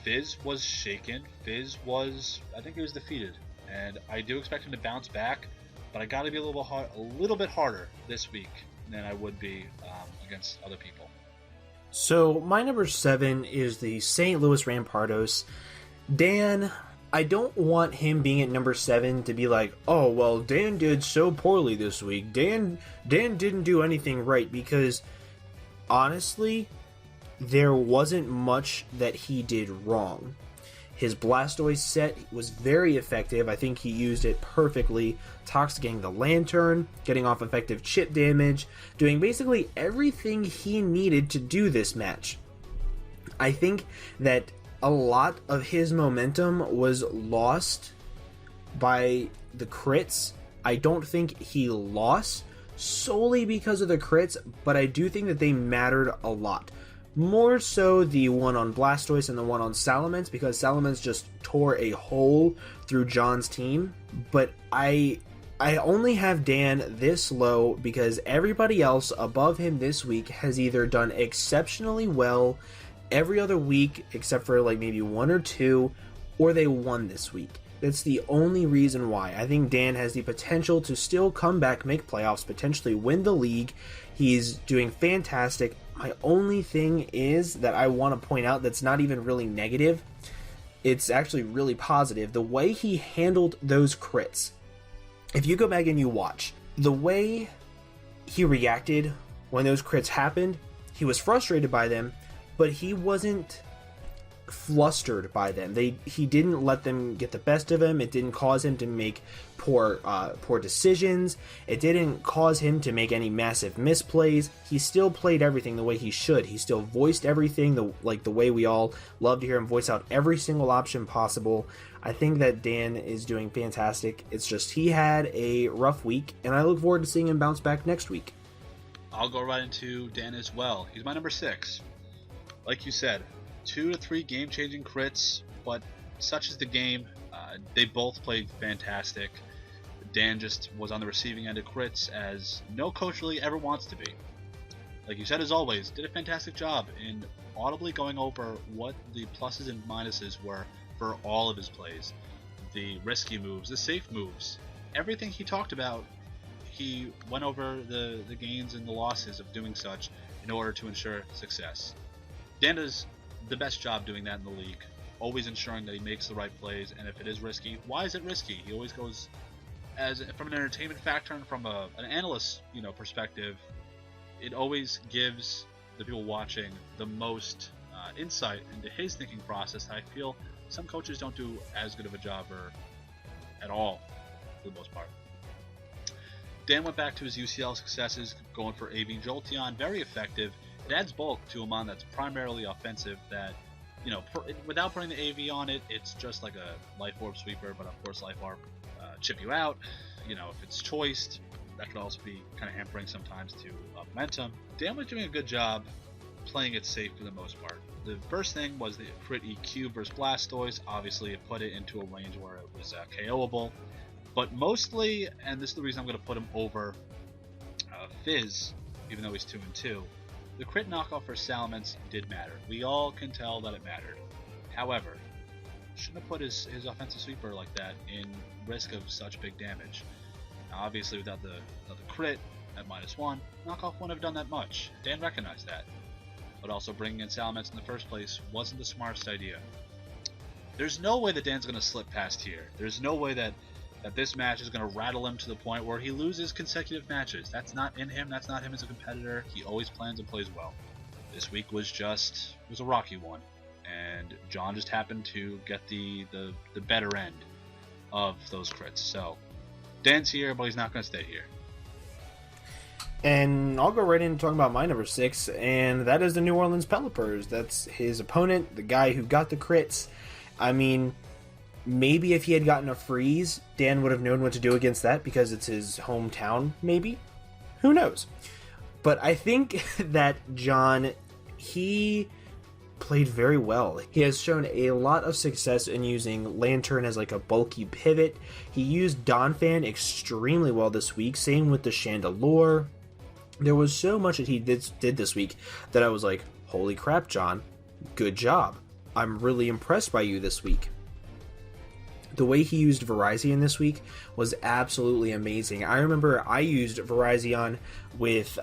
Fizz was shaken. I think he was defeated. And I do expect him to bounce back, but I got to be a little bit harder this week than I would be against other people. So my number 7 is the St. Louis Rampardos. Dan, I don't want him being at number 7 to be like, oh, well, Dan did so poorly this week. Dan didn't do anything right, because honestly, there wasn't much that he did wrong. His Blastoise set was very effective. I think he used it perfectly. Toxicating the Lantern, getting off effective chip damage, doing basically everything he needed to do this match. I think that a lot of his momentum was lost by the crits. I don't think he lost solely because of the crits, but I do think that they mattered a lot. More so the one on Blastoise and the one on Salamence, because Salamence just tore a hole through John's team. But I only have Dan this low because everybody else above him this week has either done exceptionally well every other week except for like maybe one or two, or they won this week. That's the only reason why. I think Dan has the potential to still come back, make playoffs, potentially win the league. He's doing fantastic. My only thing is that I want to point out that's not even really negative. It's actually really positive. The way he handled those crits. If you go back and you watch, the way he reacted when those crits happened, he was frustrated by them, but he wasn't flustered by them. He didn't let them get the best of him. It didn't cause him to make poor decisions. It didn't cause him to make any massive misplays. He still played everything the way he should. He still voiced everything the way we all love to hear him voice out every single option possible. I think that Dan is doing fantastic. It's just he had a rough week, and I look forward to seeing him bounce back next week. I'll go right into Dan as well. He's my number 6. Like you said, 2 to 3 game-changing crits, but such is the game. They both played fantastic. Dan just was on the receiving end of crits, as no coach really ever wants to be. Like you said, as always, did a fantastic job in audibly going over what the pluses and minuses were for all of his plays. The risky moves, the safe moves, everything he talked about, he went over the gains and the losses of doing such in order to ensure success. Dan does the best job doing that in the league, always ensuring that he makes the right plays, and if it is risky, why is it risky? He always goes, as from an entertainment factor and from an analyst perspective, it always gives the people watching the most insight into his thinking process that I feel some coaches don't do as good of a job or at all for the most part. Dan went back to his UCL successes, going for AV Jolteon, very effective. It adds bulk to a mon that's primarily offensive that, without putting the AV on it, it's just like a Life Orb sweeper, but of course Life Orb chip you out. If it's choiced, that could also be kind of hampering sometimes to momentum. Dan was doing a good job playing it safe for the most part. The first thing was the crit EQ versus Blastoise. Obviously, it put it into a range where it was KOable. But mostly, and this is the reason I'm going to put him over Fizz, even though he's 2-2, the crit knockoff for Salamence did matter. We all can tell that it mattered. However, shouldn't have put his offensive sweeper like that in risk of such big damage. Now, obviously, without the crit at -1, knockoff wouldn't have done that much. Dan recognized that. But also bringing in Salamence in the first place wasn't the smartest idea. There's no way that Dan's going to slip past here. There's no way that this match is going to rattle him to the point where he loses consecutive matches. That's not in him. That's not him as a competitor. He always plans and plays well. This week was a rocky one, and John just happened to get the better end of those crits. So Dan's here, but he's not going to stay here. And I'll go right in and talk about my number 6, and that is the New Orleans Pelipers. That's his opponent, the guy who got the crits. I mean, maybe if he had gotten a freeze, Dan would have known what to do against that because it's his hometown, maybe? Who knows? But I think that John, he played very well. He has shown a lot of success in using Lantern as like a bulky pivot. He used Donphan extremely well this week, same with the Chandelure. There was so much that he did this week that I was like, holy crap, John, good job. I'm really impressed by you this week. The way he used Virizion this week was absolutely amazing. I remember I used Virizion with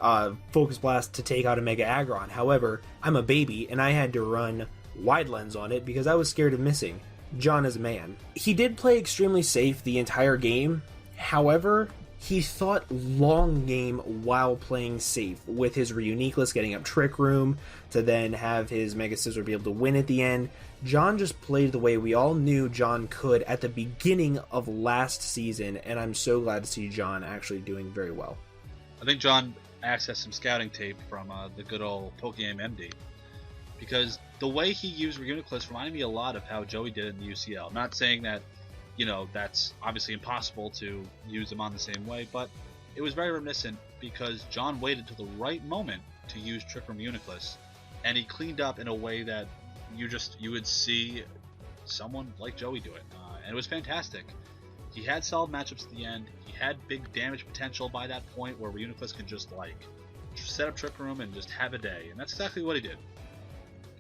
Focus Blast to take out a Mega Aggron. However, I'm a baby and I had to run Wide Lens on it because I was scared of missing. John is a man. He did play extremely safe the entire game. However, he thought long game while playing safe with his Reuniqueless getting up Trick Room to then have his Mega Scizor be able to win at the end. John just played the way we all knew John could at the beginning of last season, and I'm so glad to see John actually doing very well. I think John accessed some scouting tape from the good old Pokemon MD, because the way he used Reuniqueless reminded me a lot of how Joey did in the UCL. I'm not saying that that's obviously impossible to use them on the same way, but it was very reminiscent because John waited till the right moment to use Trick Room Uniclus, and he cleaned up in a way that you would see someone like Joey do it, and it was fantastic. He had solid matchups at the end. He had big damage potential by that point where Uniclus can just set up Trick Room and just have a day, and that's exactly what he did.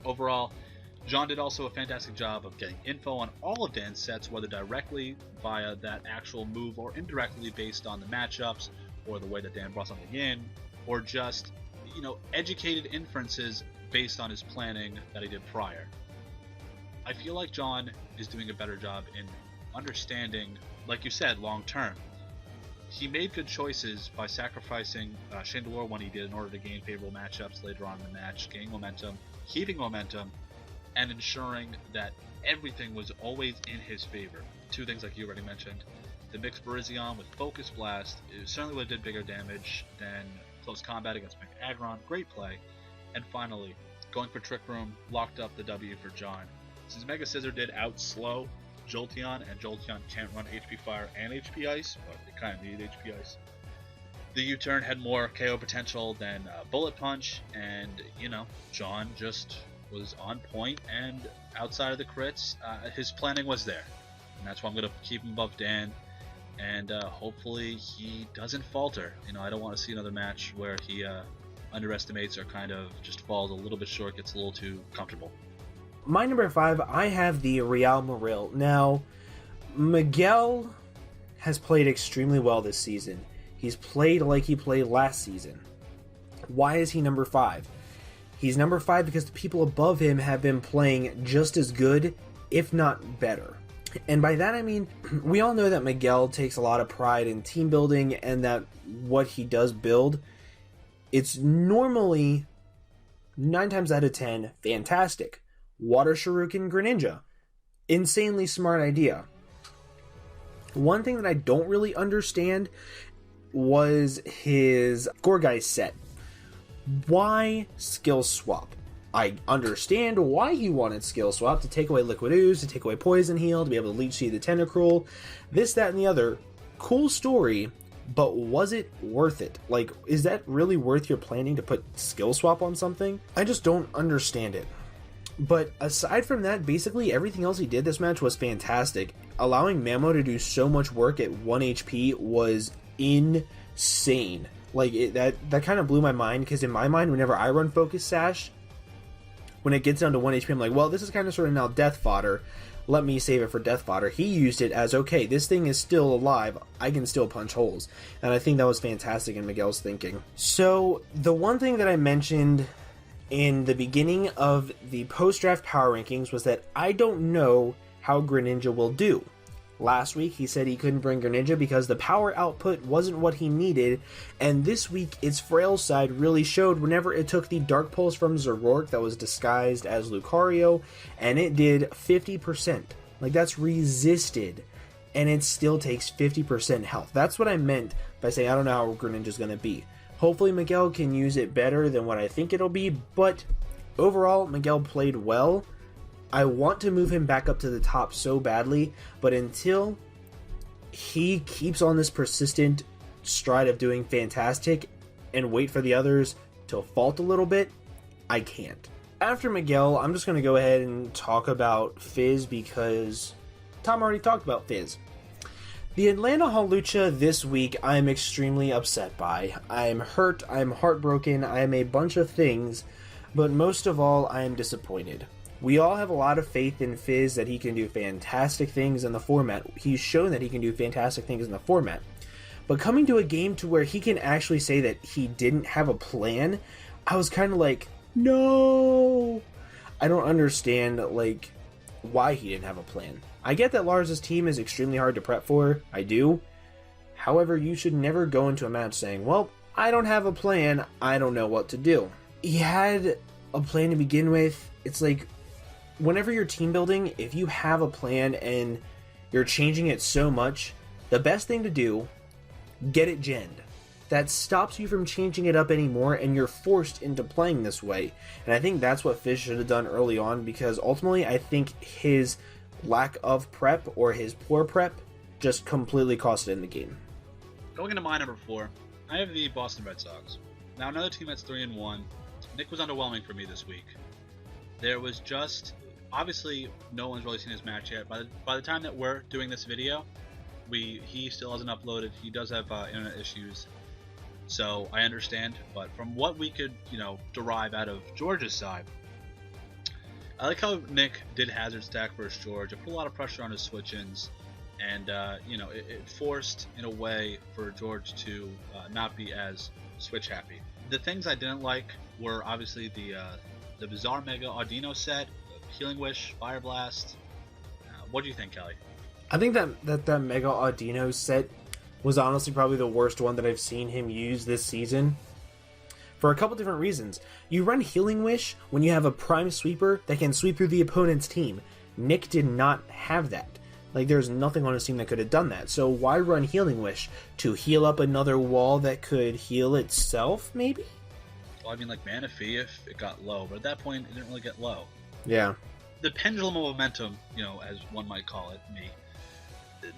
Overall, John did also a fantastic job of getting info on all of Dan's sets, whether directly via that actual move or indirectly based on the matchups or the way that Dan brought something in, or just, educated inferences based on his planning that he did prior. I feel like John is doing a better job in understanding, like you said, long term. He made good choices by sacrificing Chandelure when he did in order to gain favorable matchups later on in the match, gaining momentum, keeping momentum, and ensuring that everything was always in his favor. Two things like you already mentioned. The mixed Barizion with Focus Blast, it certainly would have did bigger damage than Close Combat against Mega Aggron. Great play. And finally, going for Trick Room locked up the W for John. Since Mega Scissor did outslow Jolteon, and Jolteon can't run HP Fire and HP Ice, but it kind of needed HP Ice, the U-turn had more KO potential than Bullet Punch, and, John just was on point, and outside of the crits, his planning was there. And that's why I'm going to keep him above Dan, and hopefully he doesn't falter. I don't want to see another match where he underestimates or kind of just falls a little bit short, gets a little too comfortable. My number 5, I have the Real Moril. Now, Miguel has played extremely well this season. He's played like he played last season. Why is he number 5? He's number 5 because the people above him have been playing just as good, if not better. And by that I mean, we all know that Miguel takes a lot of pride in team building, and that what he does build, it's normally 9 times out of 10 fantastic. Water Shuriken Greninja. Insanely smart idea. One thing that I don't really understand was his Gourgeist set. Why skill swap? I understand why he wanted skill swap, to take away Liquid Ooze, to take away Poison Heal, to be able to Leech Seed the Tentacruel, this, that, and the other. Cool story, but was it worth it? Is that really worth your planning to put skill swap on something? I just don't understand it. But aside from that, basically everything else he did this match was fantastic. Allowing Mamo to do so much work at 1 HP was insane. That kind of blew my mind, because in my mind, whenever I run Focus Sash, when it gets down to 1 HP, I'm like, well, this is kind of sort of now death fodder. Let me save it for death fodder. He used it as, okay, this thing is still alive. I can still punch holes. And I think that was fantastic in Miguel's thinking. So, the one thing that I mentioned in the beginning of the post-draft power rankings was that I don't know how Greninja will do. Last week he said he couldn't bring Greninja because the power output wasn't what he needed, and this week its frail side really showed whenever it took the Dark Pulse from Zoroark that was disguised as Lucario, and it did 50%. That's resisted, and it still takes 50% health. That's what I meant by saying I don't know how Greninja's going to be. Hopefully Miguel can use it better than what I think it'll be, but overall, Miguel played well. I want to move him back up to the top so badly, but until he keeps on this persistent stride of doing fantastic and wait for the others to fault a little bit, I can't. After Miguel, I'm just going to go ahead and talk about Fizz, because Tom already talked about Fizz. The Atlanta Hawlucha this week, I am extremely upset by. I am hurt, I am heartbroken, I am a bunch of things, but most of all, I am disappointed. We all have a lot of faith in Fizz that he can do fantastic things in the format. He's shown that he can do fantastic things in the format. But coming to a game to where he can actually say that he didn't have a plan, I was kind of like, no! I don't understand, why he didn't have a plan. I get that Lars' team is extremely hard to prep for, I do. However, you should never go into a match saying, well, I don't have a plan, I don't know what to do. He had a plan to begin with. It's like, whenever you're team building, if you have a plan and you're changing it so much, the best thing to do, get it genned. That stops you from changing it up anymore, and you're forced into playing this way. And I think that's what Fizz should have done early on, because ultimately I think his lack of prep or his poor prep just completely cost it in the game. Going into my number 4, I have the Boston Red Sox. Now another team that's 3-1. Nick was underwhelming for me this week. There was just, obviously, no one's really seen his match yet. By the time that we're doing this video, he still hasn't uploaded. He does have internet issues, so I understand. But from what we could, derive out of George's side, I like how Nick did hazard stack versus George. It put a lot of pressure on his switch-ins, and it forced, in a way, for George to not be as switch happy. The things I didn't like were obviously the bizarre Mega Audino set, Healing Wish, Fire Blast. What do you think, Kelly? I think that Mega Audino set was honestly probably the worst one that I've seen him use this season. For a couple different reasons. You run Healing Wish when you have a prime sweeper that can sweep through the opponent's team. Nick did not have that. Like, there's nothing on his team that could have done that. So why run Healing Wish? To heal up another wall that could heal itself, maybe? Well, I mean, like Mana Fee if it got low, but at that point, it didn't really get low. Yeah. The pendulum of momentum, as one might call it,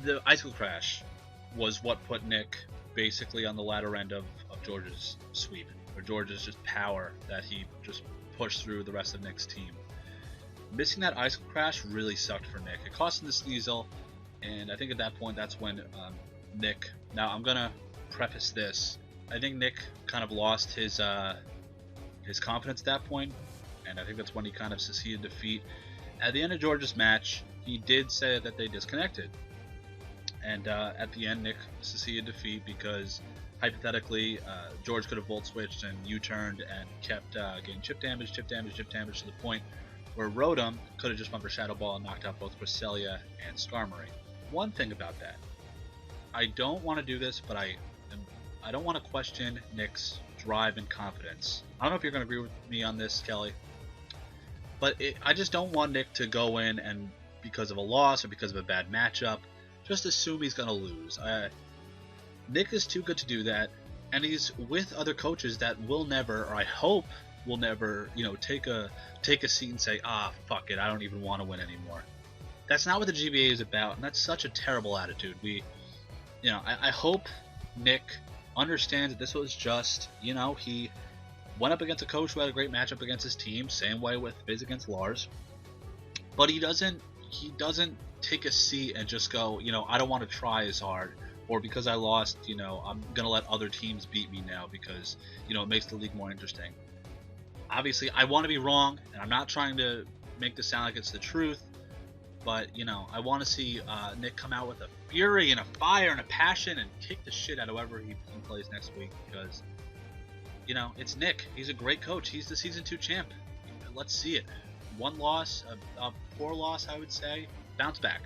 the Icicle Crash was what put Nick basically on the latter end of George's sweep, or George's just power that he just pushed through the rest of Nick's team. Missing that Icicle Crash really sucked for Nick. It cost him the Sneasel, and I think at that point that's when Nick... Now, I'm going to preface this. I think Nick kind of lost his confidence at that point, and I think that's when he kind of succeeded defeat. At the end of George's match, he did say that they disconnected. And at the end, Nick succeeded defeat because, hypothetically, George could have volt switched and U-turned and kept getting chip damage to the point where Rotom could have just went for Shadow Ball and knocked out both Cresselia and Skarmory. One thing about that, I don't want to do this, but I don't want to question Nick's drive and confidence. I don't know if you're going to agree with me on this, Kelly, but I just don't want Nick to go in and, because of a loss or because of a bad matchup, just assume he's going to lose. Nick is too good to do that, and he's with other coaches that will never, or I hope will never, take a seat and say, fuck it, I don't even want to win anymore. That's not what the GBA is about, and that's such a terrible attitude. I hope Nick understands that this was just, he went up against a coach who had a great matchup against his team, same way with Fizz against Lars, but he doesn't take a seat and just go, I don't want to try as hard, or because I lost, I'm gonna let other teams beat me now because, it makes the league more interesting. Obviously, I want to be wrong, and I'm not trying to make this sound like it's the truth, but, I want to see Nick come out with a fury and a fire and a passion and kick the shit out of whoever he plays next week because, it's Nick. He's a great coach. He's the Season 2 champ. Let's see it. One loss, a poor loss, I would say. Bounce back.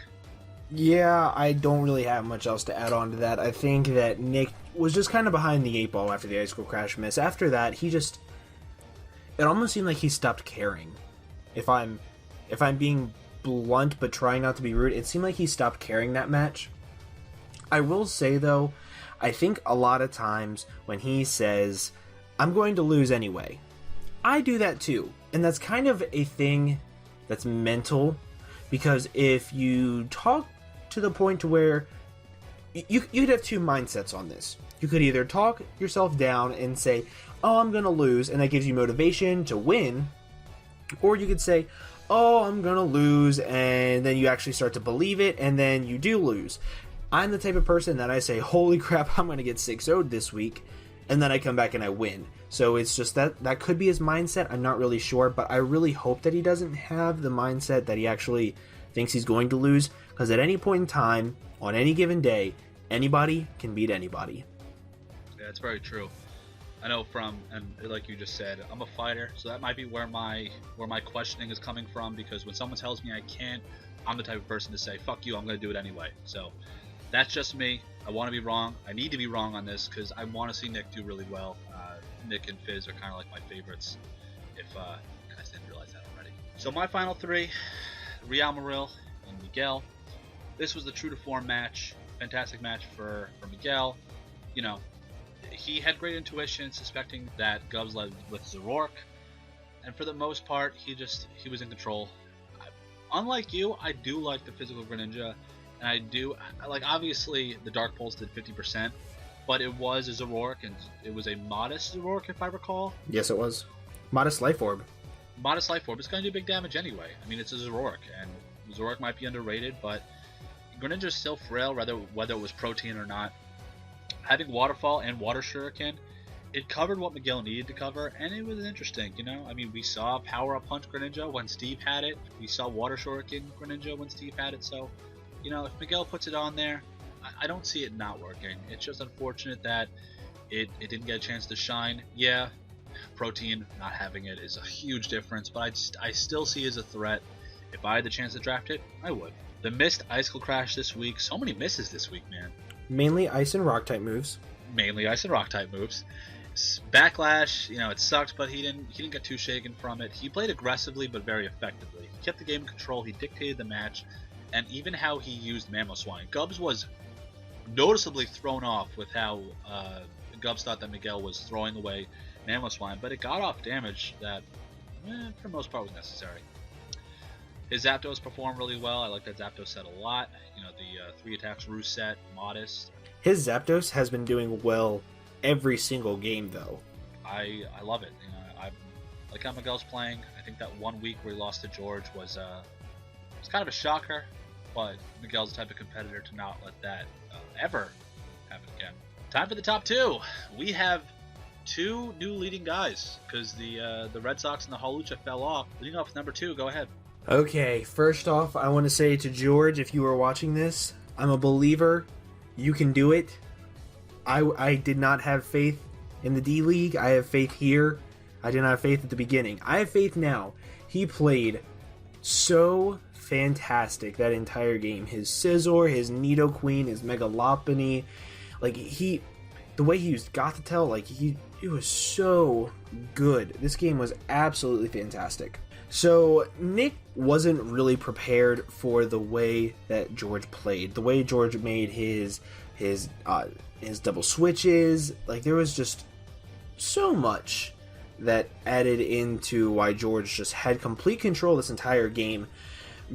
Yeah, I don't really have much else to add on to that. I think that Nick was just kind of behind the 8 ball after the Icicle Crash miss. After that, it almost seemed like he stopped caring. If I'm being blunt but trying not to be rude, it seemed like he stopped caring that match. I will say though, I think a lot of times when he says, I'm going to lose anyway, I do that too. And that's kind of a thing that's mental, because if you talk to the point to where you'd have two mindsets on this. You could either talk yourself down and say, oh, I'm going to lose, and that gives you motivation to win, or you could say, oh, I'm going to lose, and then you actually start to believe it, and then you do lose. I'm the type of person that I say, holy crap, I'm going to get 6-0'd this week, and then I come back and I win. So it's just that could be his mindset. I'm not really sure, but I really hope that he doesn't have the mindset that he actually thinks he's going to lose, because at any point in time, on any given day, anybody can beat anybody. Yeah, it's very true. I know and like you just said, I'm a fighter, so that might be where my questioning is coming from, because when someone tells me I can't, I'm the type of person to say, fuck you, I'm going to do it anyway. So that's just me. I want to be wrong. I need to be wrong on this, because I want to see Nick do really well. Nick and Fizz are kind of like my favorites, if you guys didn't realize that already. So my final three, Real Maril and Miguel. This was the true to form match. Fantastic match for Miguel. He had great intuition, suspecting that Govs led with Zoroark, and for the most part, he was in control. unlike you, I do like the physical Greninja, and I do like. Obviously, the Dark Pulse did 50%, but it was a Zoroark, and it was a modest Zoroark, if I recall. Yes, it was. Modest Life Orb. Modest Life Orb is going to do big damage anyway. I mean, it's a Zoroark, and Zoroark might be underrated, but Greninja is still frail, whether it was Protein or not. Having Waterfall and Water Shuriken, it covered what Miguel needed to cover, and it was interesting, you know? I mean, we saw Power Up Punch Greninja when Steve had it. We saw Water Shuriken Greninja when Steve had it, so, you know, if Miguel puts it on there, I don't see it not working. It's just unfortunate that it didn't get a chance to shine. Yeah, Protein not having it is a huge difference, but I still see it as a threat. If I had the chance to draft it, I would. The missed Icicle Crash this week. So many misses this week, man. Mainly Ice and Rock type moves. Mainly Ice and Rock type moves. Backlash, you know, it sucked, but he didn't get too shaken from it. He played aggressively but very effectively. He kept the game in control. He dictated the match, and even how he used Mamoswine. Gubbs was noticeably thrown off with how Gubbs thought that Miguel was throwing away Mamoswine, but it got off damage that, for the most part, was necessary. His Zapdos performed really well. I like that Zapdos set a lot. You know, the 3 attacks ruse set, modest. His Zapdos has been doing well every single game, though. I love it. You know, I like how Miguel's playing. I think that 1 week where he lost to George was kind of a shocker, but Miguel's the type of competitor to not let that ever happen again. Time for the top 2. We have 2 new leading guys because the Red Sox and the Hawlucha fell off. Leading off with number 2, go ahead. Okay, first off, I want to say to George, if you are watching this, I'm a believer. You can do it. I did not have faith in the D-League. I have faith here. I did not have faith at the beginning. I have faith now. He played so fantastic that entire game. His Scizor, his Nidoqueen, his Megalopony. Like, the way he used Gothitelle, like, it was so good. This game was absolutely fantastic. So, Nick wasn't really prepared for the way that George played. The way George made his double switches. Like, there was just so much that added into why George just had complete control this entire game.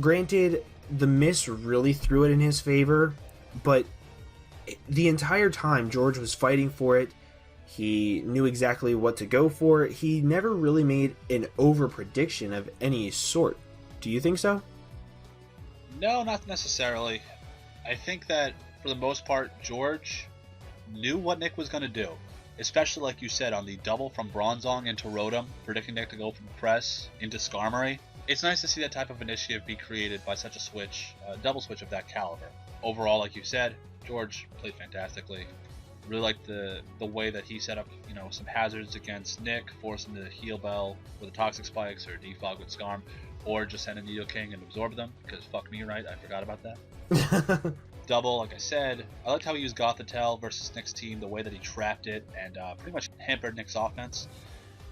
Granted, the miss really threw it in his favor, but the entire time George was fighting for it. He knew exactly what to go for. He never really made an over-prediction of any sort. Do you think so? No, not necessarily. I think that, for the most part, George knew what Nick was going to do. Especially, like you said, on the double from Bronzong into Rotom, predicting Nick to go from Press into Skarmory. It's nice to see that type of initiative be created by such a switch, double switch of that caliber. Overall, like you said, George played fantastically. Really liked the way that he set up, you know, some hazards against Nick, force him to heal Bell with the Toxic Spikes or Defog with Skarm, or just send a Nidoking and absorb them, because fuck me, right? I forgot about that. Double, like I said, I liked how he used Gothitelle versus Nick's team, the way that he trapped it, and pretty much hampered Nick's offense.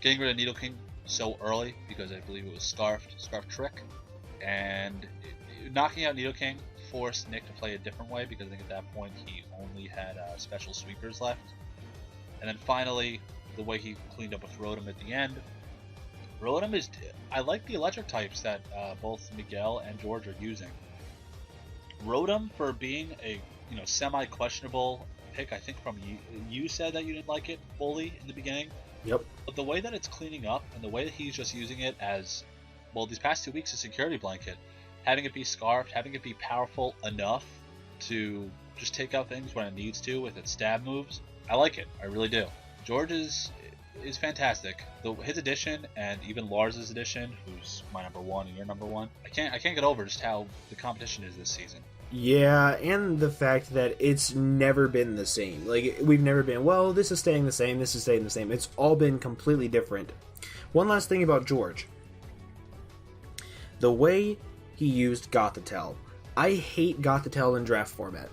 Getting rid of Nidoking so early, because I believe it was Scarf Trick, and knocking out Nidoking forced Nick to play a different way, because I think at that point he only had special sweepers left. And then finally, the way he cleaned up with Rotom at the end. Rotom is... I like the electric types that both Miguel and George are using. Rotom, for being a semi-questionable pick, I think from you said that you didn't like it fully in the beginning. Yep. But the way that it's cleaning up, and the way that he's just using it as, well, these past 2 weeks, a security blanket, having it be scarfed, having it be powerful enough to just take out things when it needs to with its stab moves, I like it. I really do. George is fantastic. His addition, and even Lars's addition, who's my number 1 and your number 1, I can't get over just how the competition is this season. Yeah, and the fact that it's never been the same. Like, we've never been, well, this is staying the same, this is staying the same. It's all been completely different. One last thing about George. The way he used Gothitelle. I hate Gothitelle in draft format.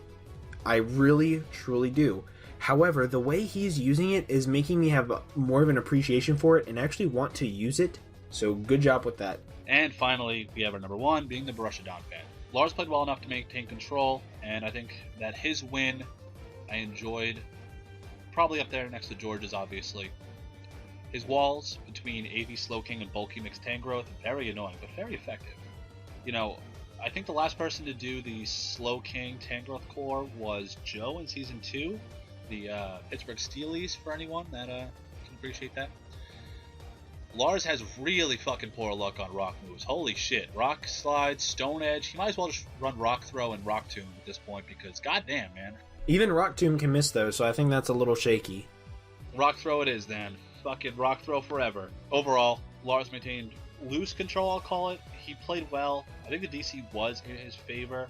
I really, truly do. However, the way he's using it is making me have more of an appreciation for it and actually want to use it. So good job with that. And finally, we have our number 1 being the Barushadon fan. Lars played well enough to maintain control, and I think that his win I enjoyed. Probably up there next to George's, obviously. His walls between AV Slowking and Bulky Mixed Tangrowth, very annoying, but very effective. You know, I think the last person to do the Slow King Tangrowth core was Joe in season 2, the Pittsburgh Steelies, for anyone that can appreciate that. Lars has really fucking poor luck on rock moves. Holy shit. Rock slide, stone edge. He might as well just run rock throw and rock tomb at this point because goddamn, man. Even Rock Tomb can miss those, so I think that's a little shaky. Rock throw it is then. Fucking rock throw forever. Overall, Lars maintained loose control, I'll call it. He played well. I think the DC was in his favor,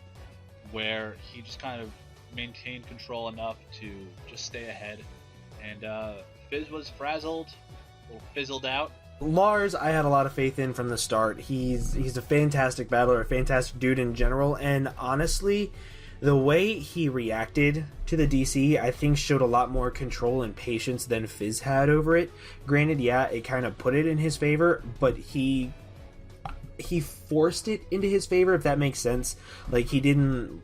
where he just kind of maintained control enough to just stay ahead. And Fizz was frazzled, a little fizzled out. Lars, I had a lot of faith in from the start. He's a fantastic battler, a fantastic dude in general, and honestly, the way he reacted to the DC, I think, showed a lot more control and patience than Fizz had over it. Granted, yeah, it kind of put it in his favor, but he forced it into his favor, if that makes sense. Like, he didn't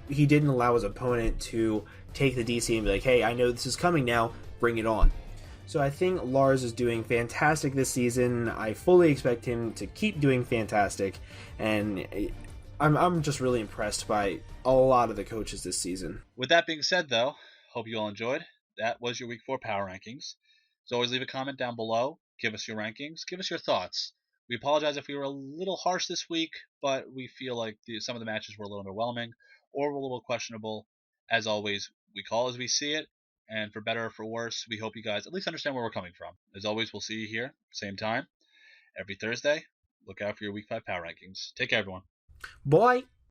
allow his opponent to take the DC and be like, hey, I know this is coming now, bring it on. So I think Lars is doing fantastic this season. I fully expect him to keep doing fantastic, and I'm just really impressed by a lot of the coaches this season. With that being said, though, hope you all enjoyed. That was your Week 4 Power Rankings. As always, leave a comment down below. Give us your rankings. Give us your thoughts. We apologize if we were a little harsh this week, but we feel like some of the matches were a little underwhelming or were a little questionable. As always, we call as we see it, and for better or for worse, we hope you guys at least understand where we're coming from. As always, we'll see you here, same time, every Thursday. Look out for your Week 5 Power Rankings. Take care, everyone. Boy!